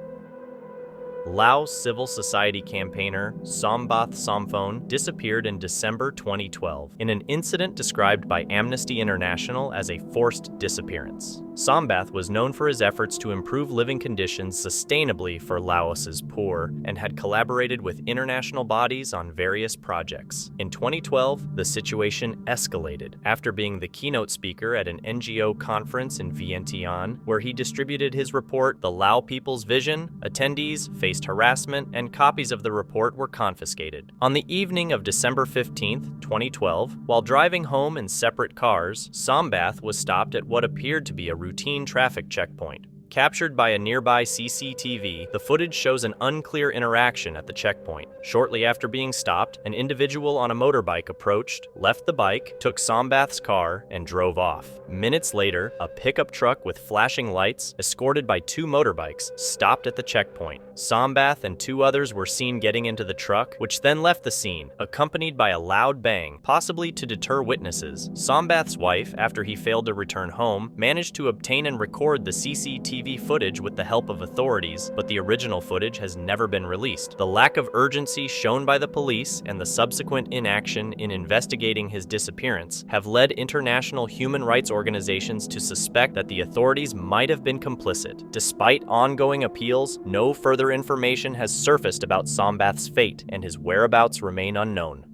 Laos civil society campaigner Sombath Somphone disappeared in December 2012 in an incident described by Amnesty International as a forced disappearance. Sombath was known for his efforts to improve living conditions sustainably for Laos's poor and had collaborated with international bodies on various projects. In 2012, the situation escalated after being the keynote speaker at an NGO conference in Vientiane, where he distributed his report, The Lao People's Vision. Attendees faced harassment, and copies of the report were confiscated. On the evening of December 15, 2012, while driving home in separate cars, Sombath was stopped at what appeared to be a routine traffic checkpoint. Captured by a nearby CCTV, the footage shows an unclear interaction at the checkpoint. Shortly after being stopped, an individual on a motorbike approached, left the bike, took Sombath's car, and drove off. Minutes later, a pickup truck with flashing lights, escorted by two motorbikes, stopped at the checkpoint. Sombath and two others were seen getting into the truck, which then left the scene, accompanied by a loud bang, possibly to deter witnesses. Sombath's wife, after he failed to return home, managed to obtain and record the CCTV footage with the help of authorities, but the original footage has never been released. The lack of urgency shown by the police and the subsequent inaction in investigating his disappearance have led international human rights organizations to suspect that the authorities might have been complicit. Despite ongoing appeals, no further information has surfaced about Sombath's fate, and his whereabouts remain unknown.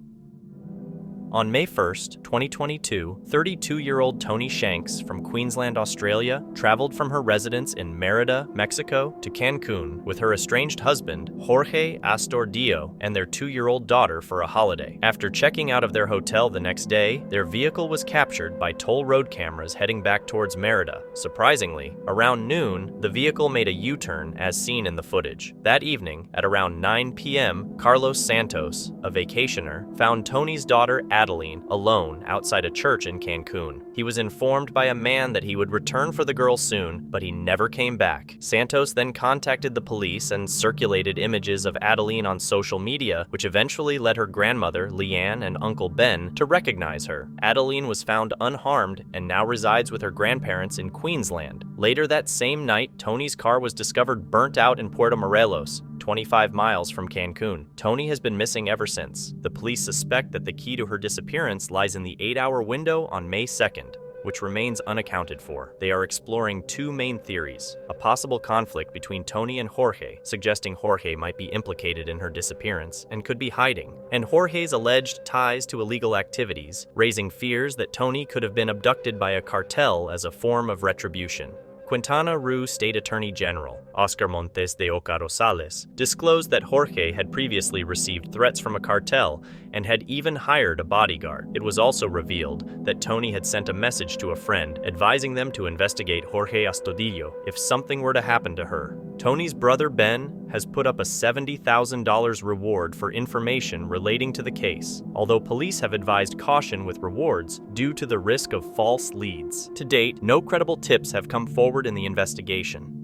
On May 1st, 2022, 32-year-old Toni Shanks from Queensland, Australia, traveled from her residence in Merida, Mexico, to Cancun with her estranged husband, Jorge Astordio, and their 2-year-old daughter for a holiday. After checking out of their hotel the next day, their vehicle was captured by toll road cameras heading back towards Merida. Surprisingly, around noon, the vehicle made a U-turn as seen in the footage. That evening, at around 9 p.m., Carlos Santos, a vacationer, found Toni's daughter Adeline alone outside a church in Cancun. He was informed by a man that he would return for the girl soon, but he never came back. Santos then contacted the police and circulated images of Adeline on social media, which eventually led her grandmother, Leanne, and Uncle Ben to recognize her. Adeline was found unharmed and now resides with her grandparents in Queensland. Later that same night, Toni's car was discovered burnt out in Puerto Morelos, 25 miles from Cancun. Toni has been missing ever since. The police suspect that the key to her disappearance lies in the 8-hour window on May 2nd, which remains unaccounted for. They are exploring two main theories: a possible conflict between Toni and Jorge, suggesting Jorge might be implicated in her disappearance and could be hiding, and Jorge's alleged ties to illegal activities, raising fears that Toni could have been abducted by a cartel as a form of retribution. Quintana Roo State Attorney General, Oscar Montes de Oca Rosales, disclosed that Jorge had previously received threats from a cartel and had even hired a bodyguard. It was also revealed that Tony had sent a message to a friend advising them to investigate Jorge Astudillo if something were to happen to her. Tony's brother Ben has put up a $70,000 reward for information relating to the case, although police have advised caution with rewards due to the risk of false leads. To date, no credible tips have come forward in the investigation.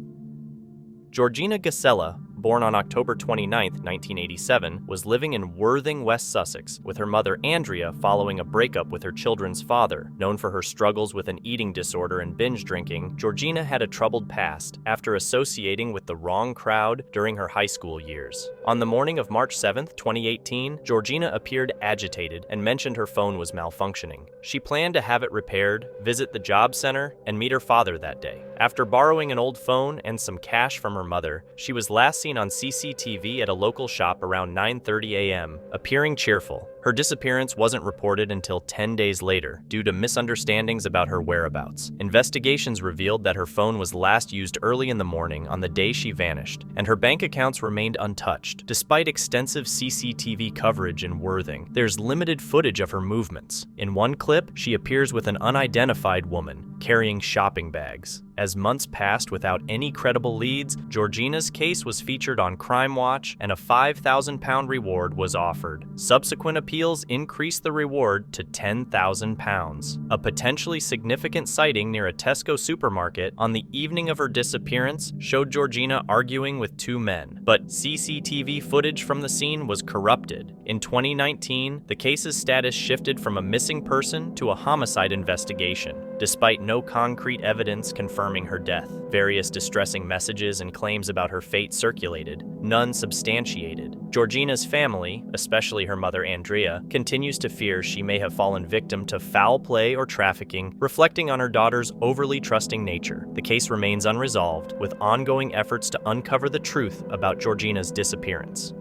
Georgina Gharsallah, born on October 29, 1987, was living in Worthing, West Sussex, with her mother Andrea following a breakup with her children's father. Known for her struggles with an eating disorder and binge drinking, Georgina had a troubled past after associating with the wrong crowd during her high school years. On the morning of March 7, 2018, Georgina appeared agitated and mentioned her phone was malfunctioning. She planned to have it repaired, visit the job center, and meet her father that day. After borrowing an old phone and some cash from her mother, she was last seen on CCTV at a local shop around 9:30 a.m., appearing cheerful. Her disappearance wasn't reported until 10 days later due to misunderstandings about her whereabouts. Investigations revealed that her phone was last used early in the morning on the day she vanished, and her bank accounts remained untouched. Despite extensive CCTV coverage in Worthing, there's limited footage of her movements. In one clip, she appears with an unidentified woman carrying shopping bags. As months passed without any credible leads, Georgina's case was featured on Crime Watch and a £5,000 reward was offered. Subsequent appeals increased the reward to £10,000. A potentially significant sighting near a Tesco supermarket on the evening of her disappearance showed Georgina arguing with two men, but CCTV footage from the scene was corrupted. In 2019, the case's status shifted from a missing person to a homicide investigation, despite no concrete evidence confirming her death. Various distressing messages and claims about her fate circulated, none substantiated. Georgina's family, especially her mother Andrea, continues to fear she may have fallen victim to foul play or trafficking, reflecting on her daughter's overly trusting nature. The case remains unresolved, with ongoing efforts to uncover the truth about Georgina's disappearance.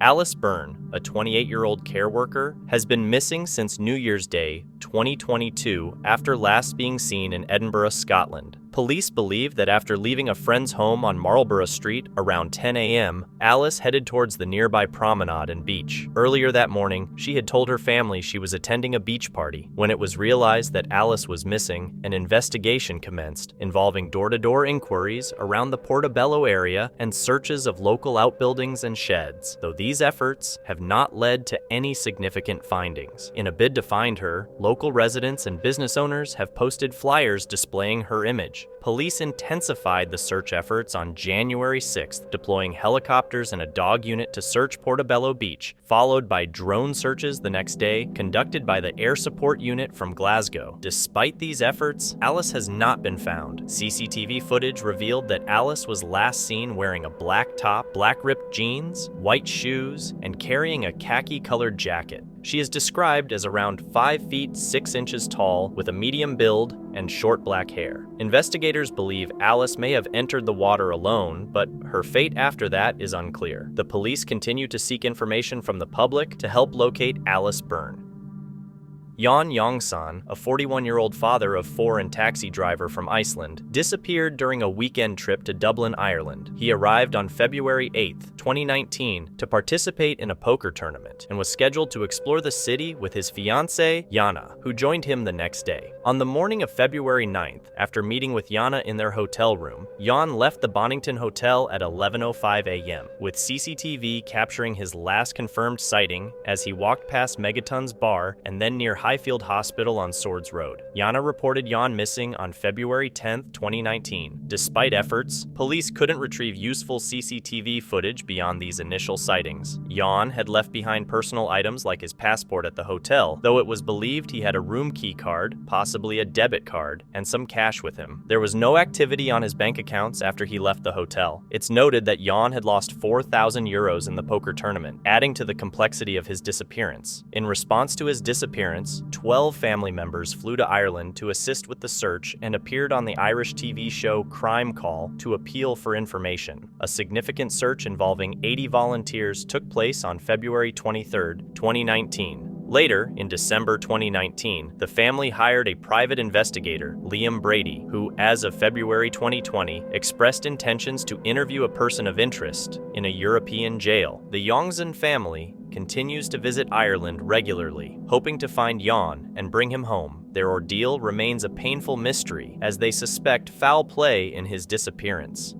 Alice Byrne, a 28-year-old care worker, has been missing since New Year's Day, 2022, after last being seen in Edinburgh, Scotland. Police believe that after leaving a friend's home on Marlborough Street around 10 a.m., Alice headed towards the nearby promenade and beach. Earlier that morning, she had told her family she was attending a beach party. When it was realized that Alice was missing, an investigation commenced involving door-to-door inquiries around the Portobello area and searches of local outbuildings and sheds, though these efforts have not led to any significant findings. In a bid to find her, local residents and business owners have posted flyers displaying her image. Police intensified the search efforts on January 6th, deploying helicopters and a dog unit to search Portobello Beach, followed by drone searches the next day conducted by the Air Support Unit from Glasgow. Despite these efforts, Alice has not been found. CCTV footage revealed that Alice was last seen wearing a black top, black ripped jeans, white shoes, and carrying a khaki-colored jacket. She is described as around 5 feet 6 inches tall with a medium build and short black hair. Investigators believe Alice may have entered the water alone, but her fate after that is unclear. The police continue to seek information from the public to help locate Alice Byrne. Jan Yongsson, a 41-year-old father of 4 and taxi driver from Iceland, disappeared during a weekend trip to Dublin, Ireland. He arrived on February 8, 2019, to participate in a poker tournament and was scheduled to explore the city with his fiancée, Jana, who joined him the next day. On the morning of February 9th, after meeting with Jana in their hotel room, Jan left the Bonington Hotel at 11:05 a.m., with CCTV capturing his last confirmed sighting as he walked past Megaton's bar and then near Highfield Hospital on Swords Road. Jana reported Jan missing on February 10, 2019. Despite efforts, police couldn't retrieve useful CCTV footage beyond these initial sightings. Jan had left behind personal items like his passport at the hotel, though it was believed he had a room key card, possibly a debit card, and some cash with him. There was no activity on his bank accounts after he left the hotel. It's noted that Jan had lost 4,000 euros in the poker tournament, adding to the complexity of his disappearance. In response to his disappearance, 12 family members flew to Ireland to assist with the search and appeared on the Irish TV show Crime Call to appeal for information. A significant search involving 80 volunteers took place on February 23, 2019. Later, in December 2019, the family hired a private investigator, Liam Brady, who, as of February 2020, expressed intentions to interview a person of interest in a European jail. The Yongzhen family continues to visit Ireland regularly, hoping to find Jan and bring him home. Their ordeal remains a painful mystery as they suspect foul play in his disappearance.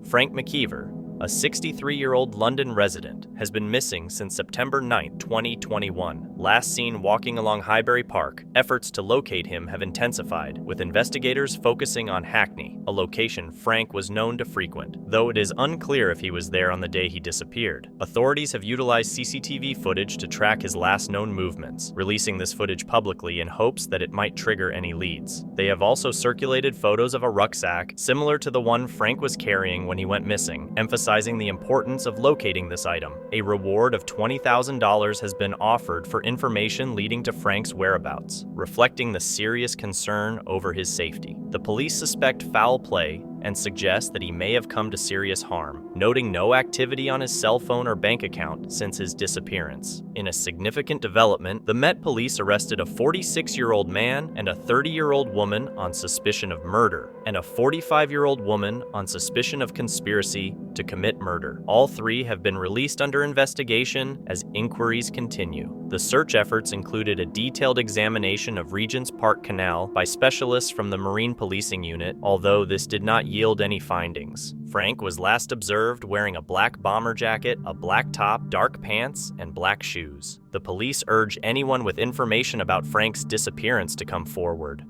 Frank McKeever, a 63-year-old London resident, has been missing since September 9, 2021. Last seen walking along Highbury Park, efforts to locate him have intensified, with investigators focusing on Hackney, a location Frank was known to frequent, though it is unclear if he was there on the day he disappeared. Authorities have utilized CCTV footage to track his last known movements, releasing this footage publicly in hopes that it might trigger any leads. They have also circulated photos of a rucksack similar to the one Frank was carrying when he went missing, emphasizing the importance of locating this item. A reward of $20,000 has been offered for information leading to Frank's whereabouts, reflecting the serious concern over his safety. The police suspect foul play and suggest that he may have come to serious harm, noting no activity on his cell phone or bank account since his disappearance. In a significant development, the Met Police arrested a 46-year-old man and a 30-year-old woman on suspicion of murder, and a 45-year-old woman on suspicion of conspiracy to commit murder. All three have been released under investigation as inquiries continue. The search efforts included a detailed examination of Regent's Park Canal by specialists from the Marine Policing Unit, although this did not yield any findings. Frank was last observed wearing a black bomber jacket, a black top, dark pants, and black shoes. The police urge anyone with information about Frank's disappearance to come forward.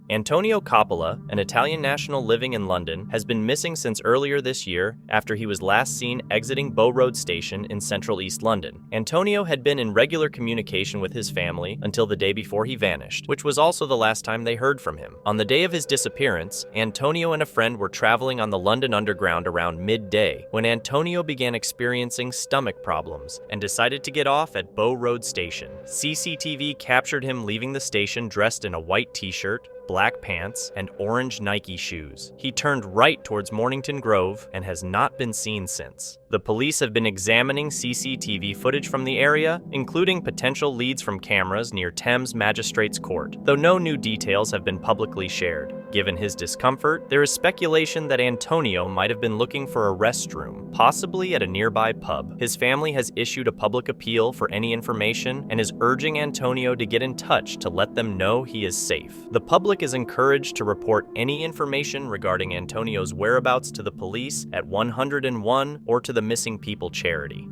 Antonio Coppola, an Italian national living in London, has been missing since earlier this year after he was last seen exiting Bow Road Station in central East London. Antonio had been in regular communication with his family until the day before he vanished, which was also the last time they heard from him. On the day of his disappearance, Antonio and a friend were traveling on the London Underground around midday when Antonio began experiencing stomach problems and decided to get off at Bow Road Station. CCTV captured him leaving the station dressed in a white t-shirt, black pants, and orange Nike shoes. He turned right towards Mornington Grove and has not been seen since. The police have been examining CCTV footage from the area, including potential leads from cameras near Thames Magistrates Court, though no new details have been publicly shared. Given his discomfort, there is speculation that Antonio might have been looking for a restroom, possibly at a nearby pub. His family has issued a public appeal for any information and is urging Antonio to get in touch to let them know he is safe. The public is encouraged to report any information regarding Antonio's whereabouts to the police at 101 or to the Missing People charity.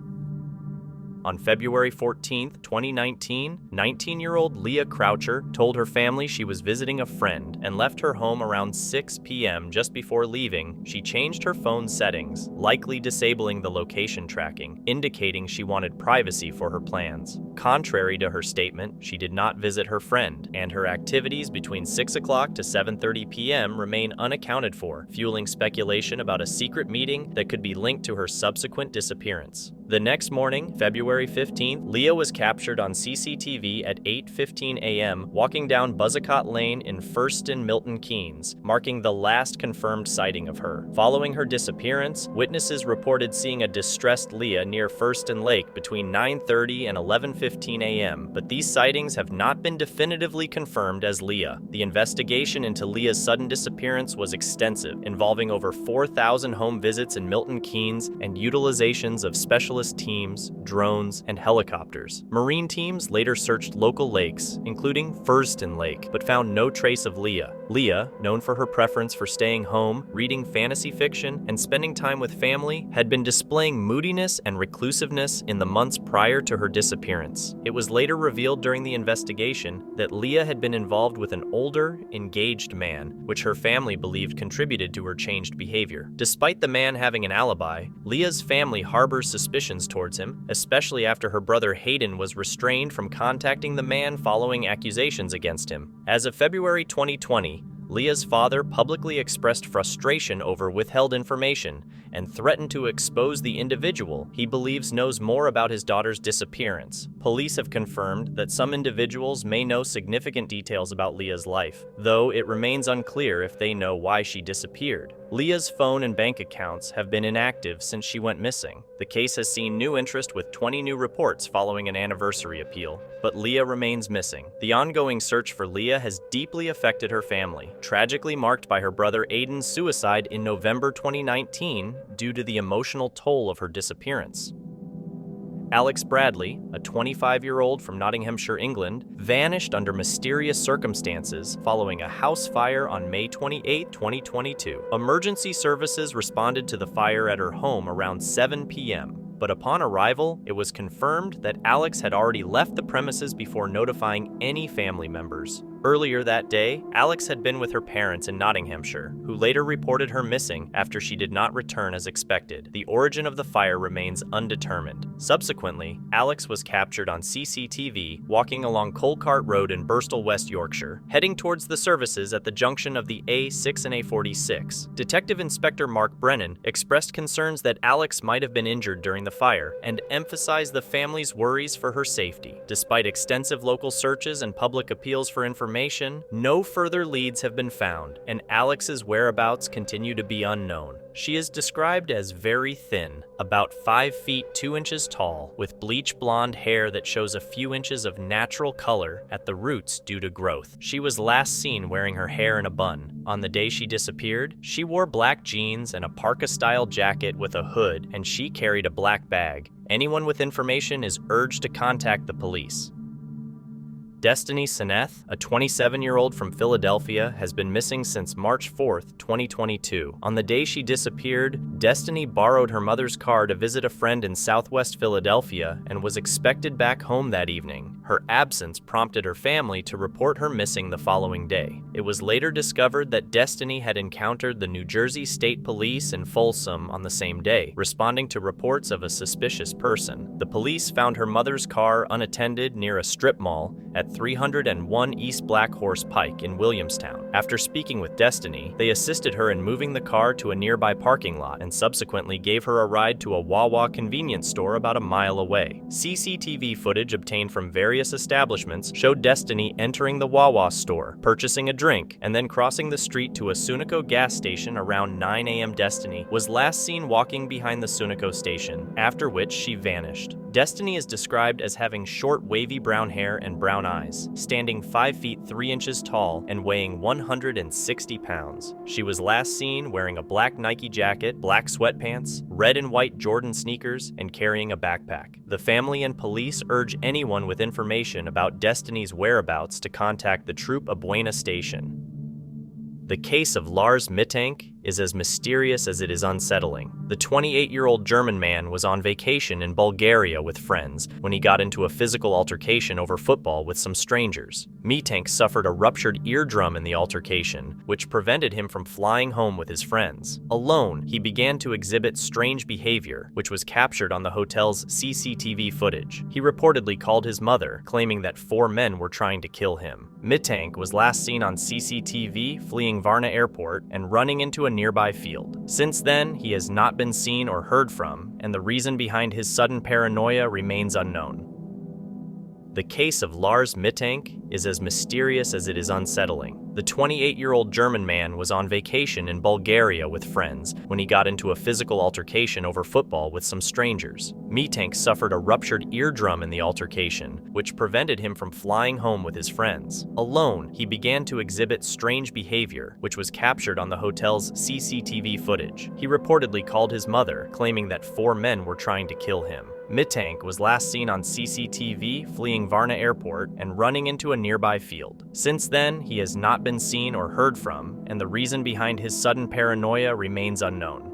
On February 14, 2019, 19-year-old Leah Croucher told her family she was visiting a friend and left her home around 6 p.m. Just before leaving, she changed her phone settings, likely disabling the location tracking, indicating she wanted privacy for her plans. Contrary to her statement, she did not visit her friend, and her activities between 6 o'clock to 7:30 p.m. remain unaccounted for, fueling speculation about a secret meeting that could be linked to her subsequent disappearance. The next morning, February 15th, Leah was captured on CCTV at 8:15 a.m. walking down Buzzacott Lane in First and Milton Keynes, marking the last confirmed sighting of her. Following her disappearance, witnesses reported seeing a distressed Leah near First and Lake between 9:30 and 11:15 a.m., but these sightings have not been definitively confirmed as Leah. The investigation into Leah's sudden disappearance was extensive, involving over 4,000 home visits in Milton Keynes and utilizations of specialist teams, drones, and helicopters. Marine teams later searched local lakes, including Furston Lake, but found no trace of Leah. Leah, known for her preference for staying home, reading fantasy fiction, and spending time with family, had been displaying moodiness and reclusiveness in the months prior to her disappearance. It was later revealed during the investigation that Leah had been involved with an older, engaged man, which her family believed contributed to her changed behavior. Despite the man having an alibi, Leah's family harbors suspicions towards him, especially after her brother Hayden was restrained from contacting the man following accusations against him. As of February 2020, Leah's father publicly expressed frustration over withheld information and threatened to expose the individual he believes knows more about his daughter's disappearance, Police have confirmed that some individuals may know significant details about Leah's life, though it remains unclear if they know why she disappeared. Leah's phone and bank accounts have been inactive since she went missing. The case has seen new interest with 20 new reports following an anniversary appeal, but Leah remains missing. The ongoing search for Leah has deeply affected her family, tragically marked by her brother Aiden's suicide in November 2019 due to the emotional toll of her disappearance. Alex Bradley, a 25-year-old from Nottinghamshire, England, vanished under mysterious circumstances following a house fire on May 28, 2022. Emergency services responded to the fire at her home around 7 p.m., but upon arrival, it was confirmed that Alex had already left the premises before notifying any family members. Earlier that day, Alex had been with her parents in Nottinghamshire, who later reported her missing after she did not return as expected. The origin of the fire remains undetermined. Subsequently, Alex was captured on CCTV walking along Colcart Road in Birstall, West Yorkshire, heading towards the services at the junction of the A6 and A46. Detective Inspector Mark Brennan expressed concerns that Alex might have been injured during the fire and emphasized the family's worries for her safety. Despite extensive local searches and public appeals for information, no further leads have been found, and Alex's whereabouts continue to be unknown. She is described as very thin, about 5 feet 2 inches tall, with bleach blonde hair that shows a few inches of natural color at the roots due to growth. She was last seen wearing her hair in a bun. On the day she disappeared, she wore black jeans and a parka-style jacket with a hood, and she carried a black bag. Anyone with information is urged to contact the police. Destiny Seneth, a 27-year-old from Philadelphia, has been missing since March 4th, 2022. On the day she disappeared, Destiny borrowed her mother's car to visit a friend in southwest Philadelphia and was expected back home that evening. Her absence prompted her family to report her missing the following day. It was later discovered that Destiny had encountered the New Jersey State Police in Folsom on the same day, responding to reports of a suspicious person. The police found her mother's car unattended near a strip mall at 301 East Black Horse Pike in Williamstown. After speaking with Destiny, they assisted her in moving the car to a nearby parking lot and subsequently gave her a ride to a Wawa convenience store about a mile away. CCTV footage obtained from various establishments showed Destiny entering the Wawa store, purchasing a drink, and then crossing the street to a Sunoco gas station around 9 a.m. Destiny was last seen walking behind the Sunoco station, after which she vanished. Destiny is described as having short wavy brown hair and brown eyes, standing 5 feet 3 inches tall and weighing 160 pounds. She was last seen wearing a black Nike jacket, black sweatpants, red and white Jordan sneakers, and carrying a backpack. The family and police urge anyone with information about Destiny's whereabouts to contact the Troop Abuena station. The case of Lars Mittank is as mysterious as it is unsettling. The 28-year-old German man was on vacation in Bulgaria with friends when he got into a physical altercation over football with some strangers. Mittank suffered a ruptured eardrum in the altercation, which prevented him from flying home with his friends. Alone, he began to exhibit strange behavior, which was captured on the hotel's CCTV footage. He reportedly called his mother, claiming that 4 men were trying to kill him. Mittank was last seen on CCTV fleeing Varna Airport and running into a nearby field. Since then, he has not been seen or heard from, and the reason behind his sudden paranoia remains unknown. The case of Lars Mittank is as mysterious as it is unsettling. The 28-year-old German man was on vacation in Bulgaria with friends when he got into a physical altercation over football with some strangers. Mittank suffered a ruptured eardrum in the altercation, which prevented him from flying home with his friends. Alone, he began to exhibit strange behavior, which was captured on the hotel's CCTV footage. He reportedly called his mother, claiming that 4 men were trying to kill him. Mittank was last seen on CCTV fleeing Varna Airport and running into a nearby field. Since then, he has not been seen or heard from, and the reason behind his sudden paranoia remains unknown.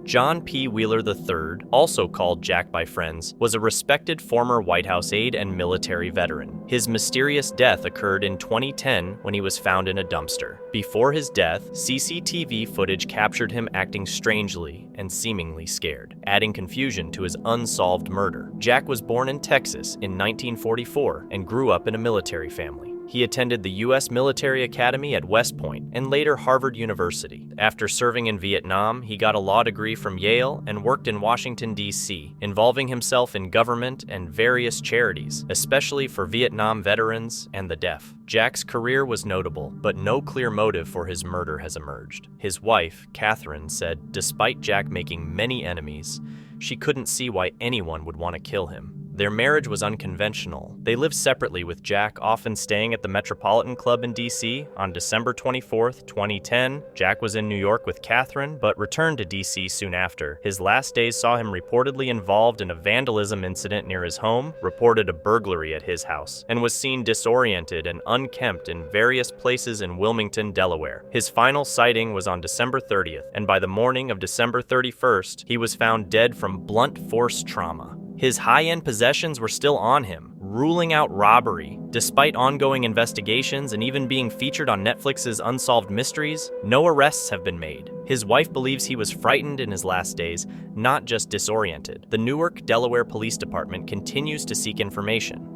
John P. Wheeler III, also called Jack by friends, was a respected former White House aide and military veteran. His mysterious death occurred in 2010 when he was found in a dumpster. Before his death, CCTV footage captured him acting strangely and seemingly scared, adding confusion to his unsolved murder. Jack was born in Texas in 1944 and grew up in a military family. He attended the U.S. Military Academy at West Point and later Harvard University. After serving in Vietnam, he got a law degree from Yale and worked in Washington, D.C., involving himself in government and various charities, especially for Vietnam veterans and the deaf. Jack's career was notable, but no clear motive for his murder has emerged. His wife, Catherine, said despite Jack making many enemies, she couldn't see why anyone would want to kill him. Their marriage was unconventional. They lived separately, with Jack often staying at the Metropolitan Club in D.C. On December 24, 2010, Jack was in New York with Catherine, but returned to D.C. soon after. His last days saw him reportedly involved in a vandalism incident near his home, reported a burglary at his house, and was seen disoriented and unkempt in various places in Wilmington, Delaware. His final sighting was on December 30th, and by the morning of December 31st, he was found dead from blunt force trauma. His high-end possessions were still on him, ruling out robbery. Despite ongoing investigations and even being featured on Netflix's Unsolved Mysteries, no arrests have been made. His wife believes he was frightened in his last days, not just disoriented. The Newark, Delaware Police Department continues to seek information.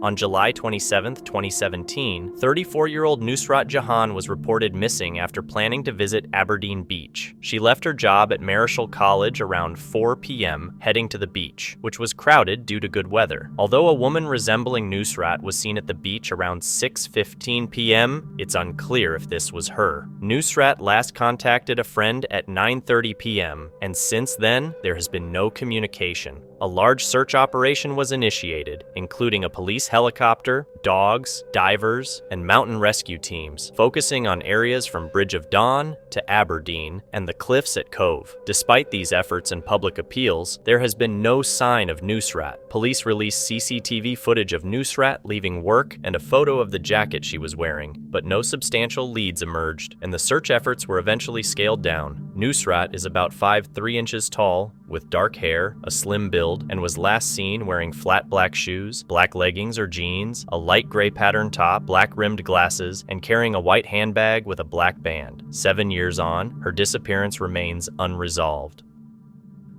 On July 27, 2017, 34-year-old Nusrat Jahan was reported missing after planning to visit Aberdeen Beach. She left her job at Marischal College around 4 p.m., heading to the beach, which was crowded due to good weather. Although a woman resembling Nusrat was seen at the beach around 6:15 p.m., it's unclear if this was her. Nusrat last contacted a friend at 9:30 p.m., and since then, there has been no communication. A large search operation was initiated, including a police helicopter, dogs, divers, and mountain rescue teams, focusing on areas from Bridge of Dawn to Aberdeen and the cliffs at Cove. Despite these efforts and public appeals, there has been no sign of Nusrat. Police released CCTV footage of Nusrat leaving work and a photo of the jacket she was wearing, but no substantial leads emerged, and the search efforts were eventually scaled down. Nusrat is about 5'3" inches tall, with dark hair, a slim build, and was last seen wearing flat black shoes, black leggings or jeans, a light gray pattern top, black rimmed glasses, and carrying a white handbag with a black band. 7 years on, her disappearance remains unresolved.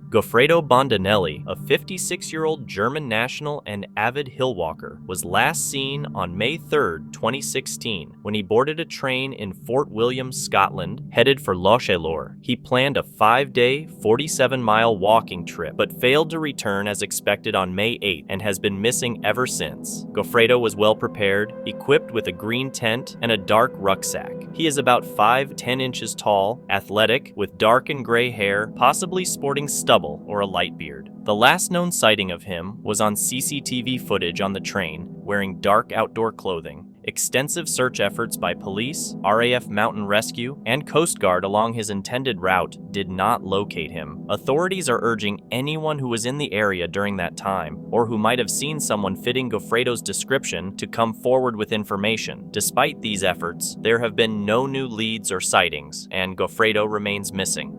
Gofredo Bondanelli, a 56-year-old German national and avid hill walker, was last seen on May 3, 2016, when he boarded a train in Fort William, Scotland, headed for Lochelour. He planned a 5-day, 47-mile walking trip, but failed to return as expected on May 8 and has been missing ever since. Gofredo was well prepared, equipped with a green tent and a dark rucksack. He is about 5'10" inches tall, athletic, with dark and gray hair, possibly sporting stubble or a light beard. The last known sighting of him was on CCTV footage on the train, wearing dark outdoor clothing. Extensive search efforts by police, RAF Mountain Rescue, and Coast Guard along his intended route did not locate him. Authorities are urging anyone who was in the area during that time, or who might have seen someone fitting Gofredo's description, to come forward with information. Despite these efforts, there have been no new leads or sightings, and Gofredo remains missing.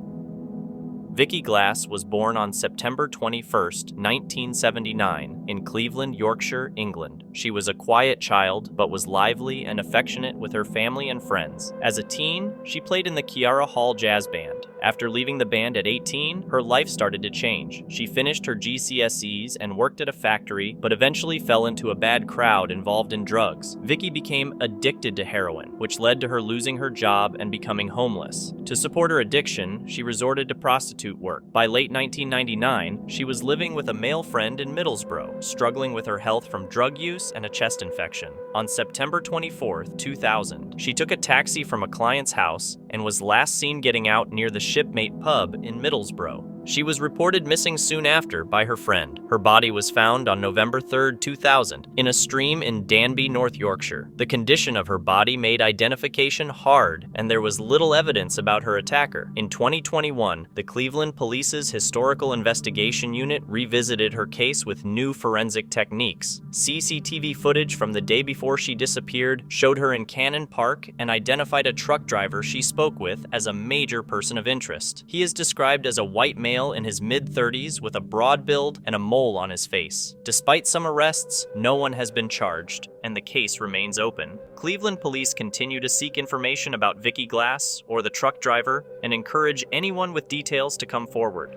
Vicky Glass was born on September 21, 1979, in Cleveland, Yorkshire, England. She was a quiet child, but was lively and affectionate with her family and friends. As a teen, she played in the Kiara Hall Jazz Band. After leaving the band at 18, her life started to change. She finished her GCSEs and worked at a factory, but eventually fell into a bad crowd involved in drugs. Vicky became addicted to heroin, which led to her losing her job and becoming homeless. To support her addiction, she resorted to prostitute work. By late 1999, she was living with a male friend in Middlesbrough, struggling with her health from drug use and a chest infection. On September 24, 2000, she took a taxi from a client's house and was last seen getting out near the Shipmate pub in Middlesbrough. She was reported missing soon after by her friend. Her body was found on November 3, 2000, in a stream in Danby, North Yorkshire. The condition of her body made identification hard, and there was little evidence about her attacker. In 2021, the Cleveland Police's Historical Investigation Unit revisited her case with new forensic techniques. CCTV footage from the day before she disappeared showed her in Cannon Park and identified a truck driver she spoke with as a major person of interest. He is described as a white male in his mid-30s with a broad build and a mole on his face. Despite some arrests, no one has been charged, and the case remains open. Cleveland police continue to seek information about Vicky Glass or the truck driver and encourage anyone with details to come forward.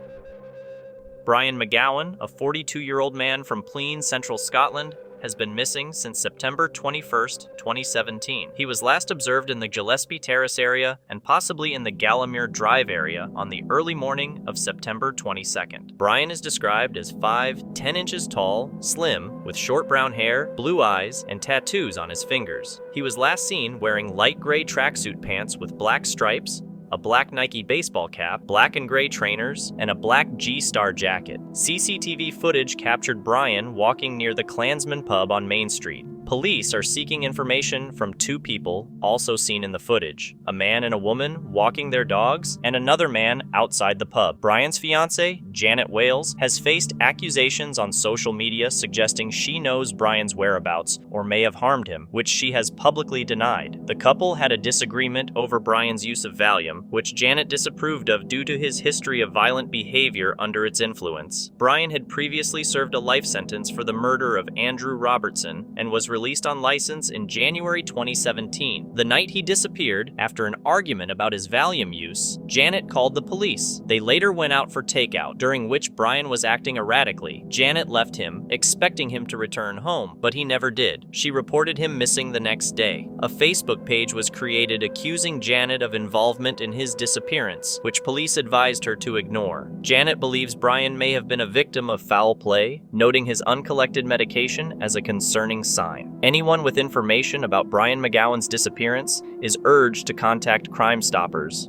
Brian McGowan, a 42-year-old man from Plean, Central Scotland, has been missing since September 21, 2017. He was last observed in the Gillespie Terrace area and possibly in the Gallimere Drive area on the early morning of September 22nd. Brian is described as 5'10" inches tall, slim, with short brown hair, blue eyes, and tattoos on his fingers. He was last seen wearing light gray tracksuit pants with black stripes, a black Nike baseball cap, black and gray trainers, and a black G-Star jacket. CCTV footage captured Brian walking near the Klansman pub on Main Street. Police are seeking information from two people also seen in the footage, a man and a woman walking their dogs, and another man outside the pub. Brian's fiancée, Janet Wales, has faced accusations on social media suggesting she knows Brian's whereabouts or may have harmed him, which she has publicly denied. The couple had a disagreement over Brian's use of Valium, which Janet disapproved of due to his history of violent behavior under its influence. Brian had previously served a life sentence for the murder of Andrew Robertson and was released on license in January 2017. The night he disappeared, after an argument about his Valium use, Janet called the police. They later went out for takeout, during which Brian was acting erratically. Janet left him, expecting him to return home, but he never did. She reported him missing the next day. A Facebook page was created accusing Janet of involvement in his disappearance, which police advised her to ignore. Janet believes Brian may have been a victim of foul play, noting his uncollected medication as a concerning sign. Anyone with information about Brian McGowan's disappearance is urged to contact Crime Stoppers.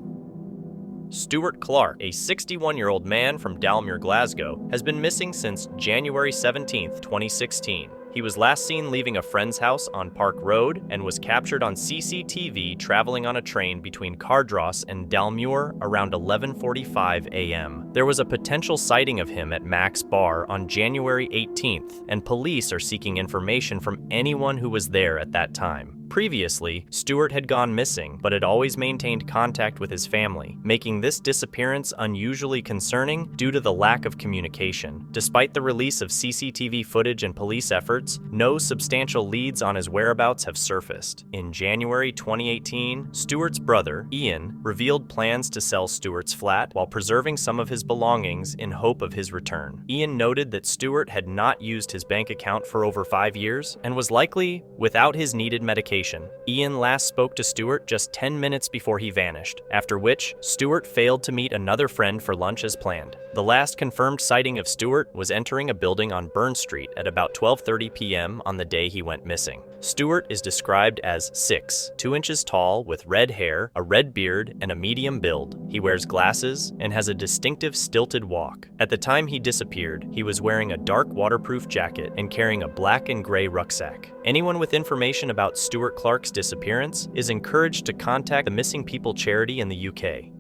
Stuart Clark, a 61-year-old man from Dalmuir, Glasgow, has been missing since January 17, 2016. He was last seen leaving a friend's house on Park Road and was captured on CCTV traveling on a train between Cardross and Dalmuir around 11:45 a.m. There was a potential sighting of him at Mac's Bar on January 18th, and police are seeking information from anyone who was there at that time. Previously, Stuart had gone missing, but had always maintained contact with his family, making this disappearance unusually concerning due to the lack of communication. Despite the release of CCTV footage and police efforts, no substantial leads on his whereabouts have surfaced. In January 2018, Stuart's brother, Ian, revealed plans to sell Stuart's flat while preserving some of his belongings in hope of his return. Ian noted that Stuart had not used his bank account for over 5 years and was likely without his needed medication. Ian last spoke to Stuart just 10 minutes before he vanished, after which Stuart failed to meet another friend for lunch as planned. The last confirmed sighting of Stuart was entering a building on Burn Street at about 12:30 p.m. on the day he went missing. Stuart is described as 6'2" inches tall with red hair, a red beard, and a medium build. He wears glasses and has a distinctive stilted walk. At the time he disappeared, he was wearing a dark waterproof jacket and carrying a black and gray rucksack. Anyone with information about Stuart Clark's disappearance is encouraged to contact the Missing People charity in the UK.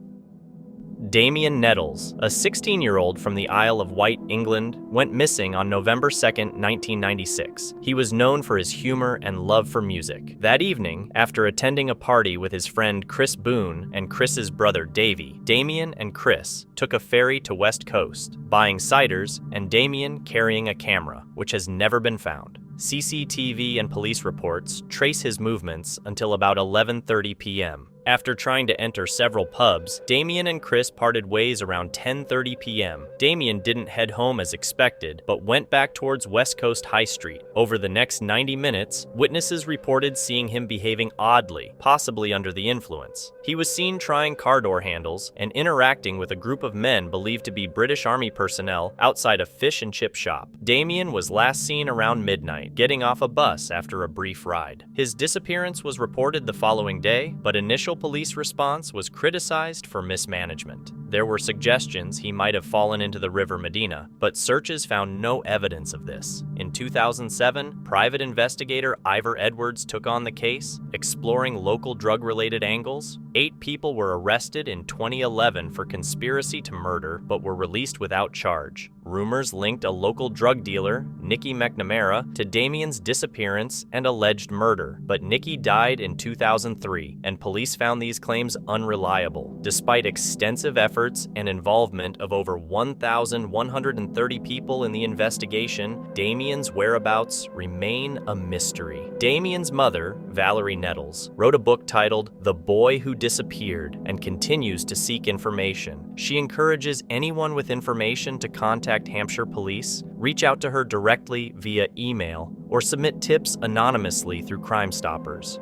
Damian Nettles, a 16-year-old from the Isle of Wight, England, went missing on November 2, 1996. He was known for his humor and love for music. That evening, after attending a party with his friend Chris Boone and Chris's brother Davey, Damian and Chris took a ferry to West Coast, buying ciders and Damian carrying a camera, which has never been found. CCTV and police reports trace his movements until about 11:30 p.m. After trying to enter several pubs, Damian and Chris parted ways around 10:30 p.m. Damian didn't head home as expected, but went back towards West Coast High Street. Over the next 90 minutes, witnesses reported seeing him behaving oddly, possibly under the influence. He was seen trying car door handles and interacting with a group of men believed to be British Army personnel outside a fish and chip shop. Damian was last seen around midnight, getting off a bus after a brief ride. His disappearance was reported the following day, but initial police response was criticized for mismanagement. There were suggestions he might have fallen into the River Medina, but searches found no evidence of this. In 2007, private investigator Ivor Edwards took on the case, exploring local drug-related angles. 8 people were arrested in 2011 for conspiracy to murder, but were released without charge. Rumors linked a local drug dealer, Nicky McNamara, to Damian's disappearance and alleged murder, but Nicky died in 2003, and police found these claims unreliable. Despite extensive efforts and involvement of over 1,130 people in the investigation, Damian's whereabouts remain a mystery. Damian's mother, Valerie Nettles, wrote a book titled The Boy Who Disappeared and continues to seek information. She encourages anyone with information to contact Hampshire Police, reach out to her directly via email or submit tips anonymously through Crime Stoppers.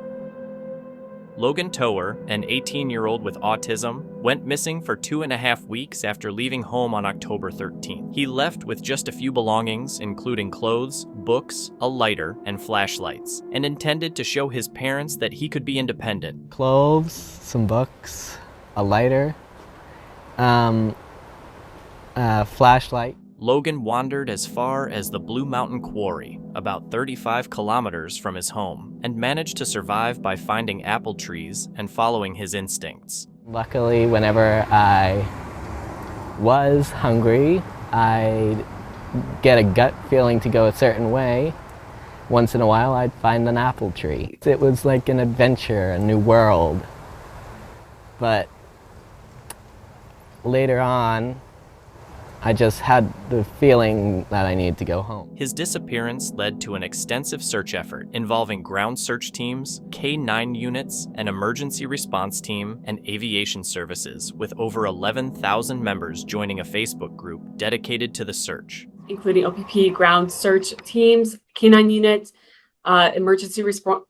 Logan Towerer, an 18-year-old with autism, went missing for 2.5 weeks after leaving home on October 13th. He left with just a few belongings, including clothes, books, a lighter, and flashlights, and intended to show his parents that he could be independent. Clothes, some books, a lighter, flashlight. Logan wandered as far as the Blue Mountain Quarry, about 35 kilometers from his home, and managed to survive by finding apple trees and following his instincts. Luckily, whenever I was hungry, I'd get a gut feeling to go a certain way. Once in a while, I'd find an apple tree. It was like an adventure, a new world. But later on, I just had the feeling that I needed to go home. His disappearance led to an extensive search effort involving ground search teams, K-9 units, an emergency response team, and aviation services, with over 11,000 members joining a Facebook group dedicated to the search. Including OPP ground search teams, K-9 units, emergency response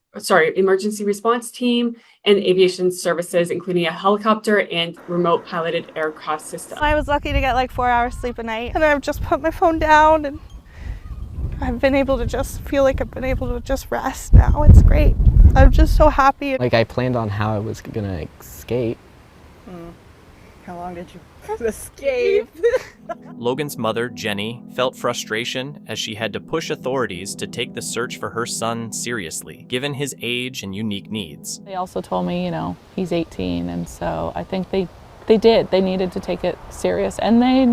team, and aviation services, including a helicopter and remote piloted aircraft system. I was lucky to get like 4 hours sleep a night, and I've just put my phone down and I've been able to just feel like I've been able to just rest now. It's great. I'm just so happy. Like I planned on how I was gonna escape. How long did you escape? Logan's mother, Jenny, felt frustration as she had to push authorities to take the search for her son seriously, given his age and unique needs. They also told me, he's 18, and so I think they did. They needed to take it serious, and they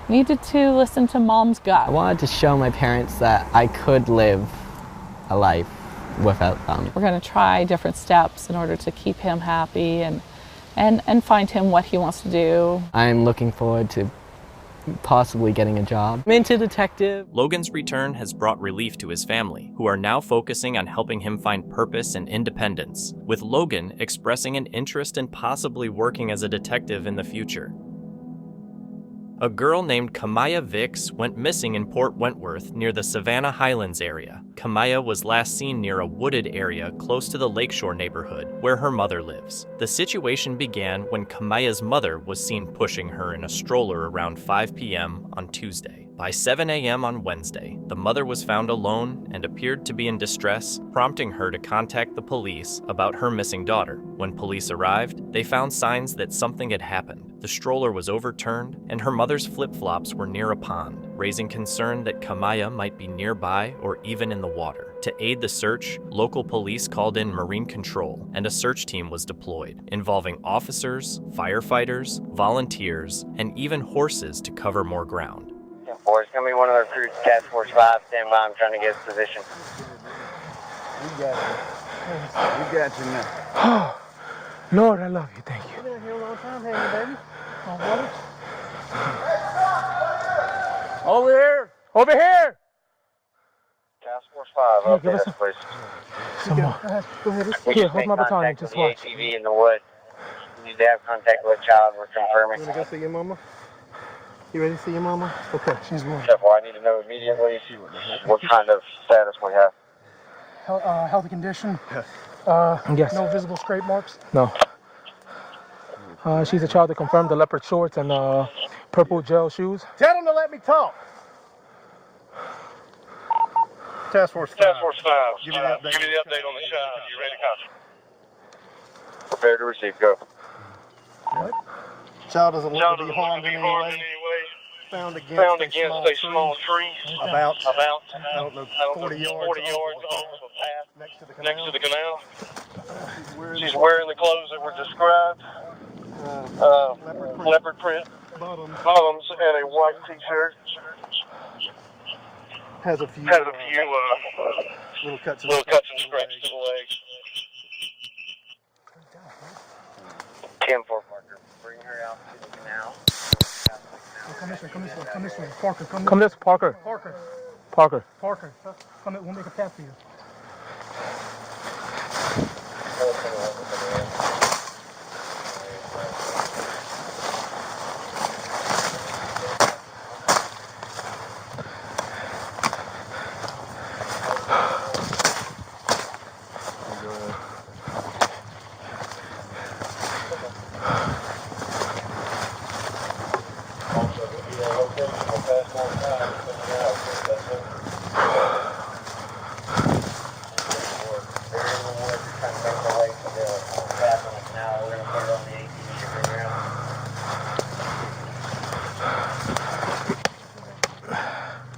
needed to listen to Mom's gut. I wanted to show my parents that I could live a life without them. We're going to try different steps in order to keep him happy and find him what he wants to do. I'm looking forward to possibly getting a job. I'm into detective. Logan's return has brought relief to his family, who are now focusing on helping him find purpose and independence, with Logan expressing an interest in possibly working as a detective in the future. A girl named Kamaya Vix went missing in Port Wentworth near the Savannah Highlands area. Kamaya was last seen near a wooded area close to the Lakeshore neighborhood where her mother lives. The situation began when Kamaya's mother was seen pushing her in a stroller around 5 p.m. on Tuesday. By 7 a.m. on Wednesday, the mother was found alone and appeared to be in distress, prompting her to contact the police about her missing daughter. When police arrived, they found signs that something had happened. The stroller was overturned, and her mother's flip-flops were near a pond, raising concern that Kamaya might be nearby or even in the water. To aid the search, local police called in Marine Control, and a search team was deployed, involving officers, firefighters, volunteers, and even horses to cover more ground. Boys, come be one of our crews, Task Force 5, stand by, I'm trying to get his position. We got you. We got you now. Lord, I love you, thank you. You've been here a long time, haven't you, baby? Over here! Over here! Task Force 5, up there, please. Come on. Go ahead. Here, hold my baton, just watch. The ATV in the woods. You need to have contact with a child, we're confirming. You want to go see your mama? You ready to see your mama? Okay, she's going. Except for I need to know immediately what kind of status we have. Healthy condition? Yes. No visible scrape marks? No. She's a child that confirmed the leopard shorts and purple gel shoes. Tell them to let me talk. Task Force 5. Task Force 5. Give me the update on the child. You ready to copy? Prepare to receive. Go. What? Child doesn't look to be harmed in any way. Found against a small tree. About I don't know, 40 yards off the path next to the canal. She's wearing the clothes that were described. Leopard print bottoms and a white t-shirt. Has a few little cuts and scratches to the legs. 10-4 Parker. Bring her out to the canal. Come this way. Parker, come this, Parker. Parker. Come in, we'll make a path for you.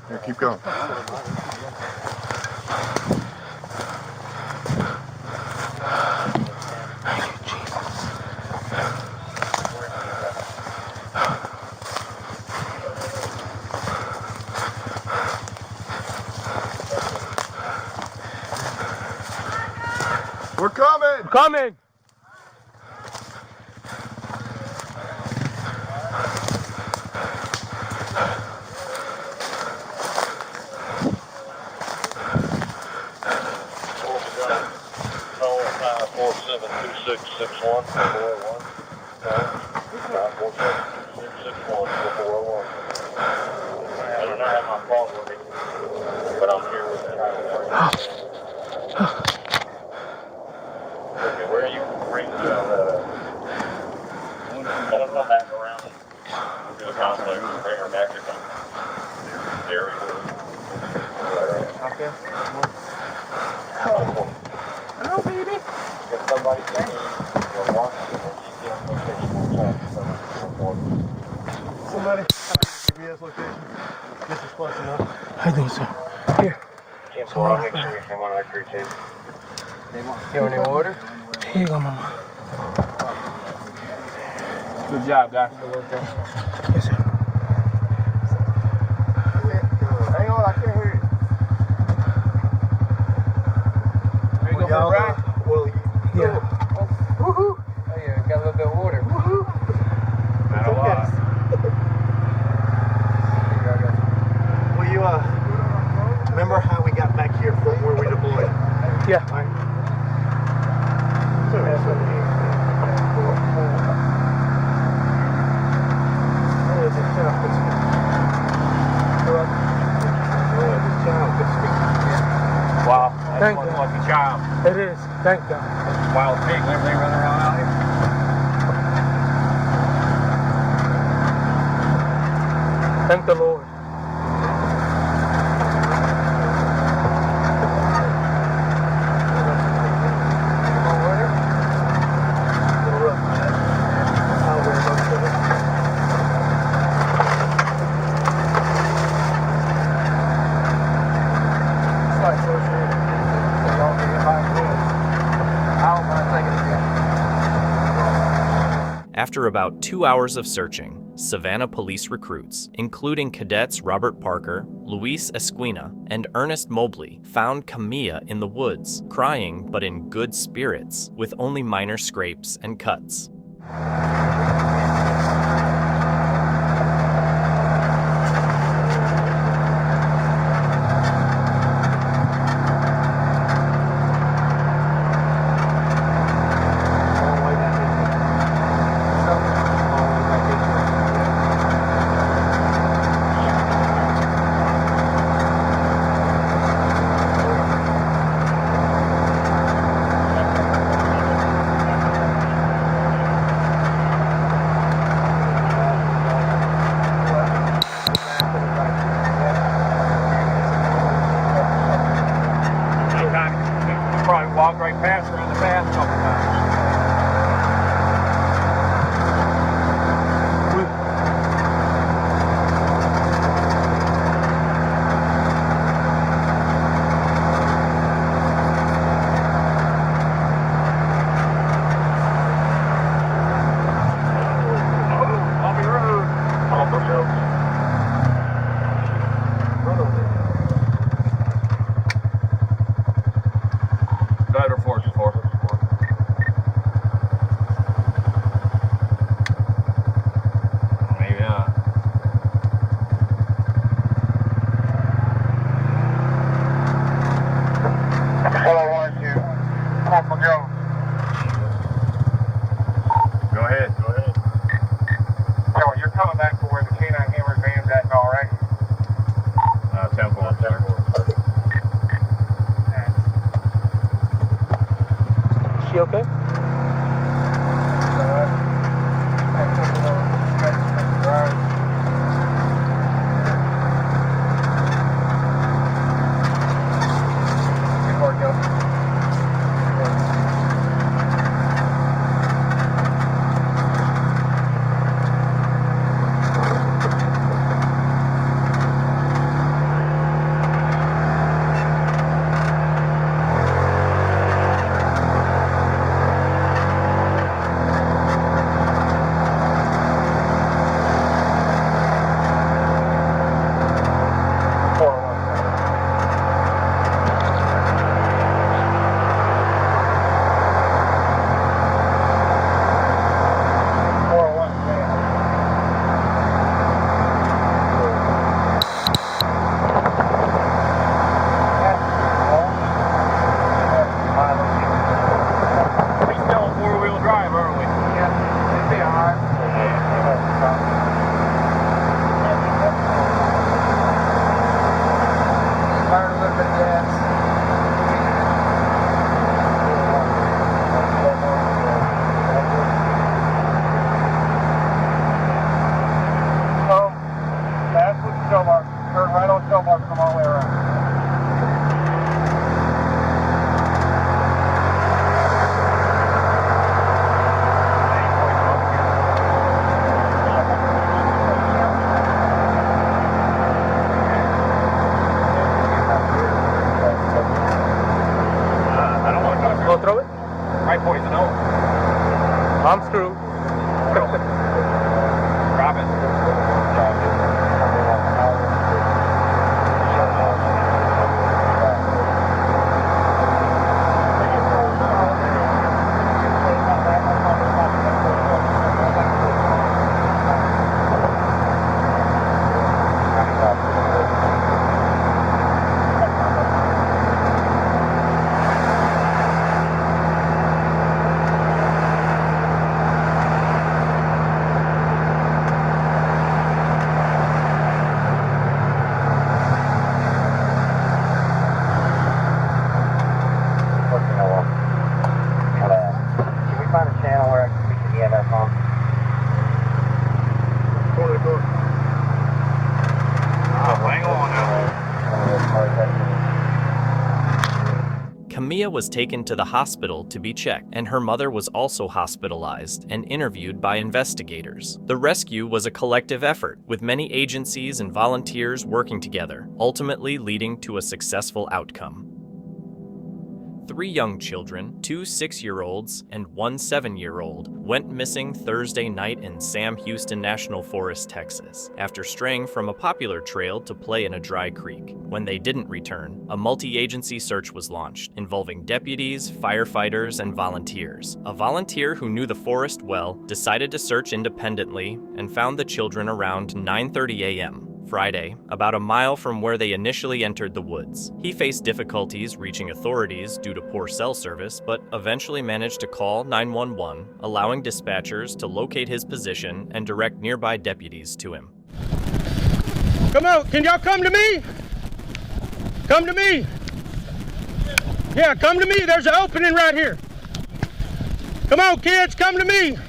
Here, keep going. We're coming! We're coming! I think so. Here. You want any water? Here you go, Mama. Good job, guys. Yes, sir. Hang on, I can't hear you. There you go, y'all. Right? Well, yeah. Woohoo! Oh, yeah, got a little bit of water. Woohoo! Not a lot. Will you, remember how we got back here from where we deployed? Yeah. All right. Wow, that's one lucky child. It is. Thank God. Wild pig, everything running around out here. Thank the Lord. After about 2 hours of searching, Savannah police recruits, including cadets Robert Parker, Luis Esquina, and Ernest Mobley, found Kamaya in the woods, crying but in good spirits, with only minor scrapes and cuts. Walked right past her on the path a couple times. She okay? turn right on Sombath, come all the way around. Throw it? Right poison, no. I'm screwed. Drop it. Kamaya was taken to the hospital to be checked, and her mother was also hospitalized and interviewed by investigators. The rescue was a collective effort, with many agencies and volunteers working together, ultimately leading to a successful outcome. 3 young children, 2 6-year-olds and 1 7-year-old, went missing Thursday night in Sam Houston National Forest, Texas, after straying from a popular trail to play in a dry creek. When they didn't return, a multi-agency search was launched, involving deputies, firefighters, and volunteers. A volunteer who knew the forest well decided to search independently and found the children around 9:30 a.m. Friday, about a mile from where they initially entered the woods. He faced difficulties reaching authorities due to poor cell service, but eventually managed to call 911, allowing dispatchers to locate his position and direct nearby deputies to him. Come on, can y'all come to me? Come to me. Yeah, come to me. There's an opening right here. Come on, kids, come to me.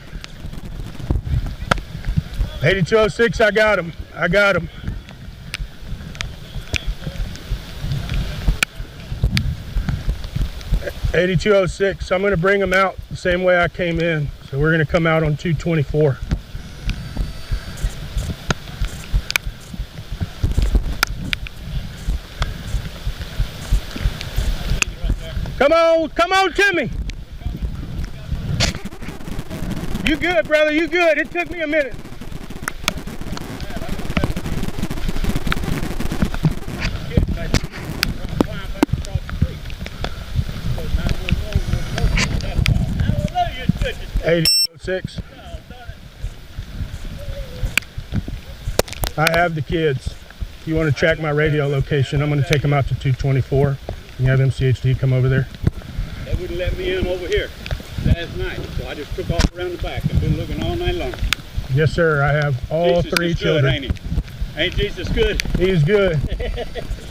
8206, I got him. I got him. $8206. I'm going to bring them out the same way I came in. So we're going to come out on 224. Come on, Timmy. You good, brother? You good? It took me a minute. $8006. I have the kids. If you want to track my radio location, I'm going to take them out to 224. You have MCHD come over there. They wouldn't let me in over here last night, so I just took off around the back and been looking all night long. Yes, sir. I have all Jesus 3 is children. good, ain't he? Ain't Jesus good? He's good.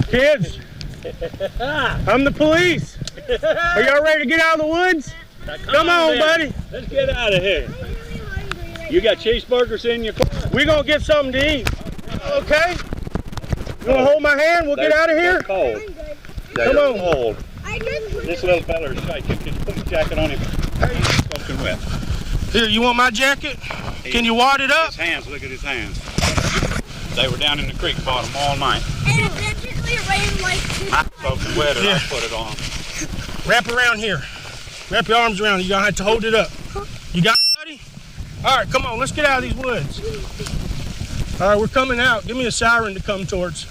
Kids, I'm the police. Are y'all ready to get out of the woods? Come on, buddy. Let's get out of here. You got cheeseburgers in your car? We're going to get something to eat. Okay? You want to hold my hand? We'll get out of here? Cold. Come on. Cold. This little fella's shaking. Can you put the jacket on him? Hey, he's soaking wet. Here, you want my jacket? Can you wad it up? His hands, look at his hands. They were down in the creek bottom all night. And eventually it rained like 2 I'm soaking wet, Yeah. I put it on. Wrap around here. Wrap your arms around it. You're going to have to hold it up. You got it, buddy? All right, come on. Let's get out of these woods. All right, we're coming out. Give me a siren to come towards.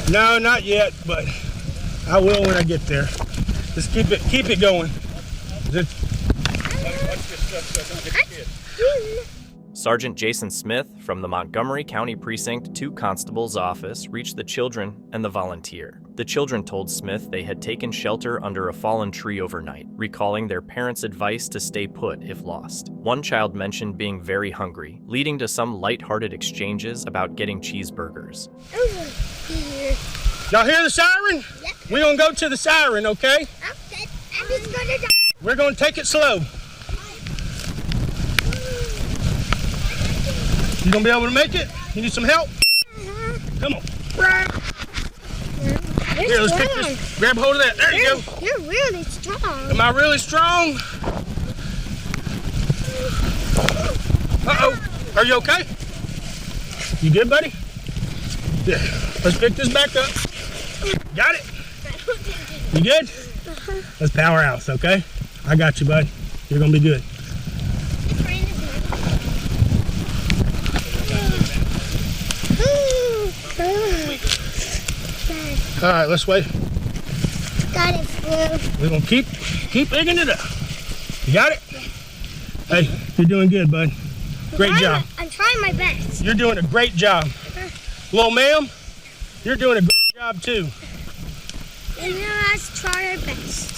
No, not yet, but I will when I get there. Just keep it going. Sergeant Jason Smith from the Montgomery County Precinct 2 Constable's office reached the children and the volunteer. The children told Smith they had taken shelter under a fallen tree overnight, recalling their parents' advice to stay put if lost. One child mentioned being very hungry, leading to some lighthearted exchanges about getting cheeseburgers. Y'all hear the siren? Yep. We're gonna go to the siren, okay? I'm just gonna die. We're gonna take it slow. You gonna be able to make it? You need some help? Come on. Here, let's pick this. Grab hold of that. There you go. You're really strong. Am I really strong? Uh-oh. Are you okay? You good, buddy? Yeah. Let's pick this back up. Got it? You good? Let's powerhouse, okay? I got you, bud. You're gonna be good. All right, let's wait. Got it, Blue. We're gonna keep digging it up. You got it? Hey, you're doing good, bud. Great job. I'm trying my best. You're doing a great job. Little ma'am, you're doing a great job too. And now let's try our best.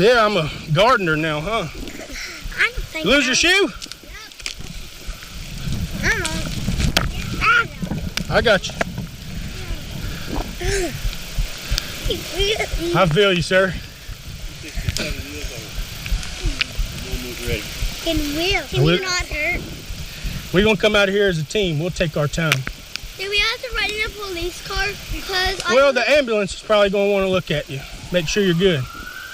Yeah, I'm a gardener now, huh? I don't think Lose your shoe? I got you. I feel you, sir. Can you not hurt? We're gonna come out of here as a team. We'll take our time. Do we have to ride in a police car? Because Well, the ambulance is probably gonna want to look at you. Make sure you're good.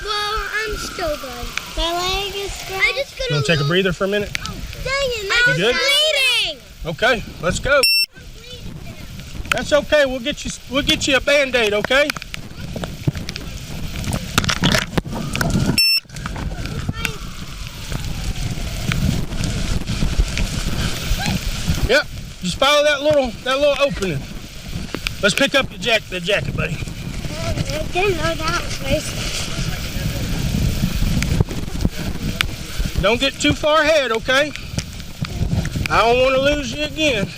Well, I'm still good. My leg is good. I just You wanna take a breather for a minute? Dang it, You good? bleeding. Okay, let's go. That's okay. We'll get you a Band-Aid, okay? Yep. Just follow that little opening. Let's pick up the jacket, buddy. I didn't know that was racist. Don't get too far ahead, okay? I don't want to lose you again.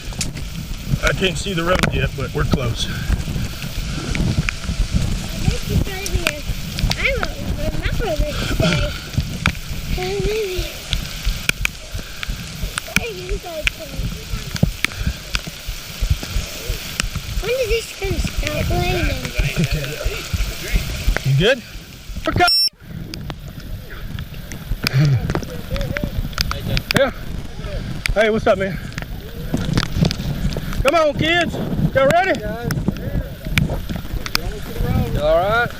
I can't see the road yet, but we're close. I don't remember this day. When is this going to stop raining? You good? We're coming. Yeah. Hey, what's up, man? Come on, kids. Y'all ready? You all right?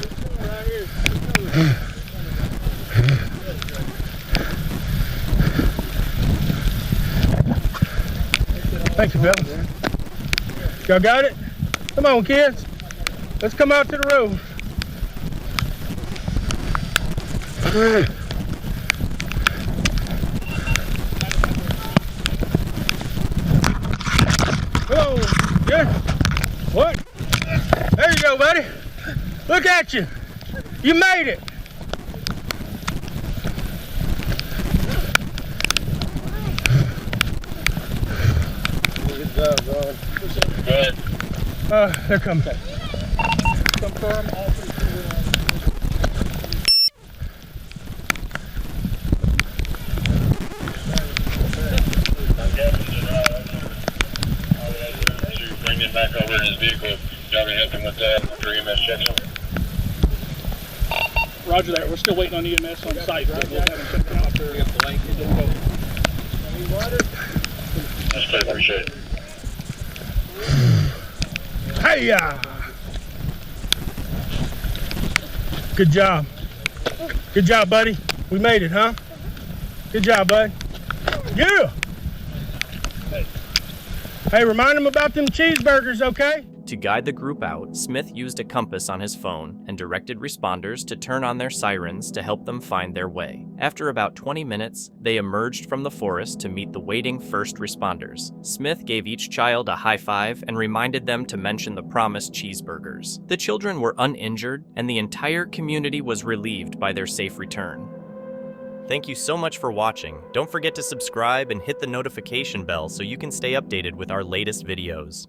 Thank you, fellas. Y'all got it? Come on, kids. Let's come out to the road. Come on. Good. What? There you go, buddy. Look at you. You made it. Good job, Ron. Good. They're coming. Confirm all three. Bring him back over in his vehicle. Y'all gonna help him with that after EMS checks him? Roger that. We're still waiting on EMS on site. We'll have him check out after we have the link. That's good. Appreciate it. Hey-ya! Good job. Good job, buddy. We made it, huh? Good job, bud. Yeah! Hey, remind them about them cheeseburgers, okay? To guide the group out, Smith used a compass on his phone and directed responders to turn on their sirens to help them find their way. After about 20 minutes, they emerged from the forest to meet the waiting first responders. Smith gave each child a high five and reminded them to mention the promised cheeseburgers. The children were uninjured, and the entire community was relieved by their safe return. Thank you so much for watching. Don't forget to subscribe and hit the notification bell so you can stay updated with our latest videos.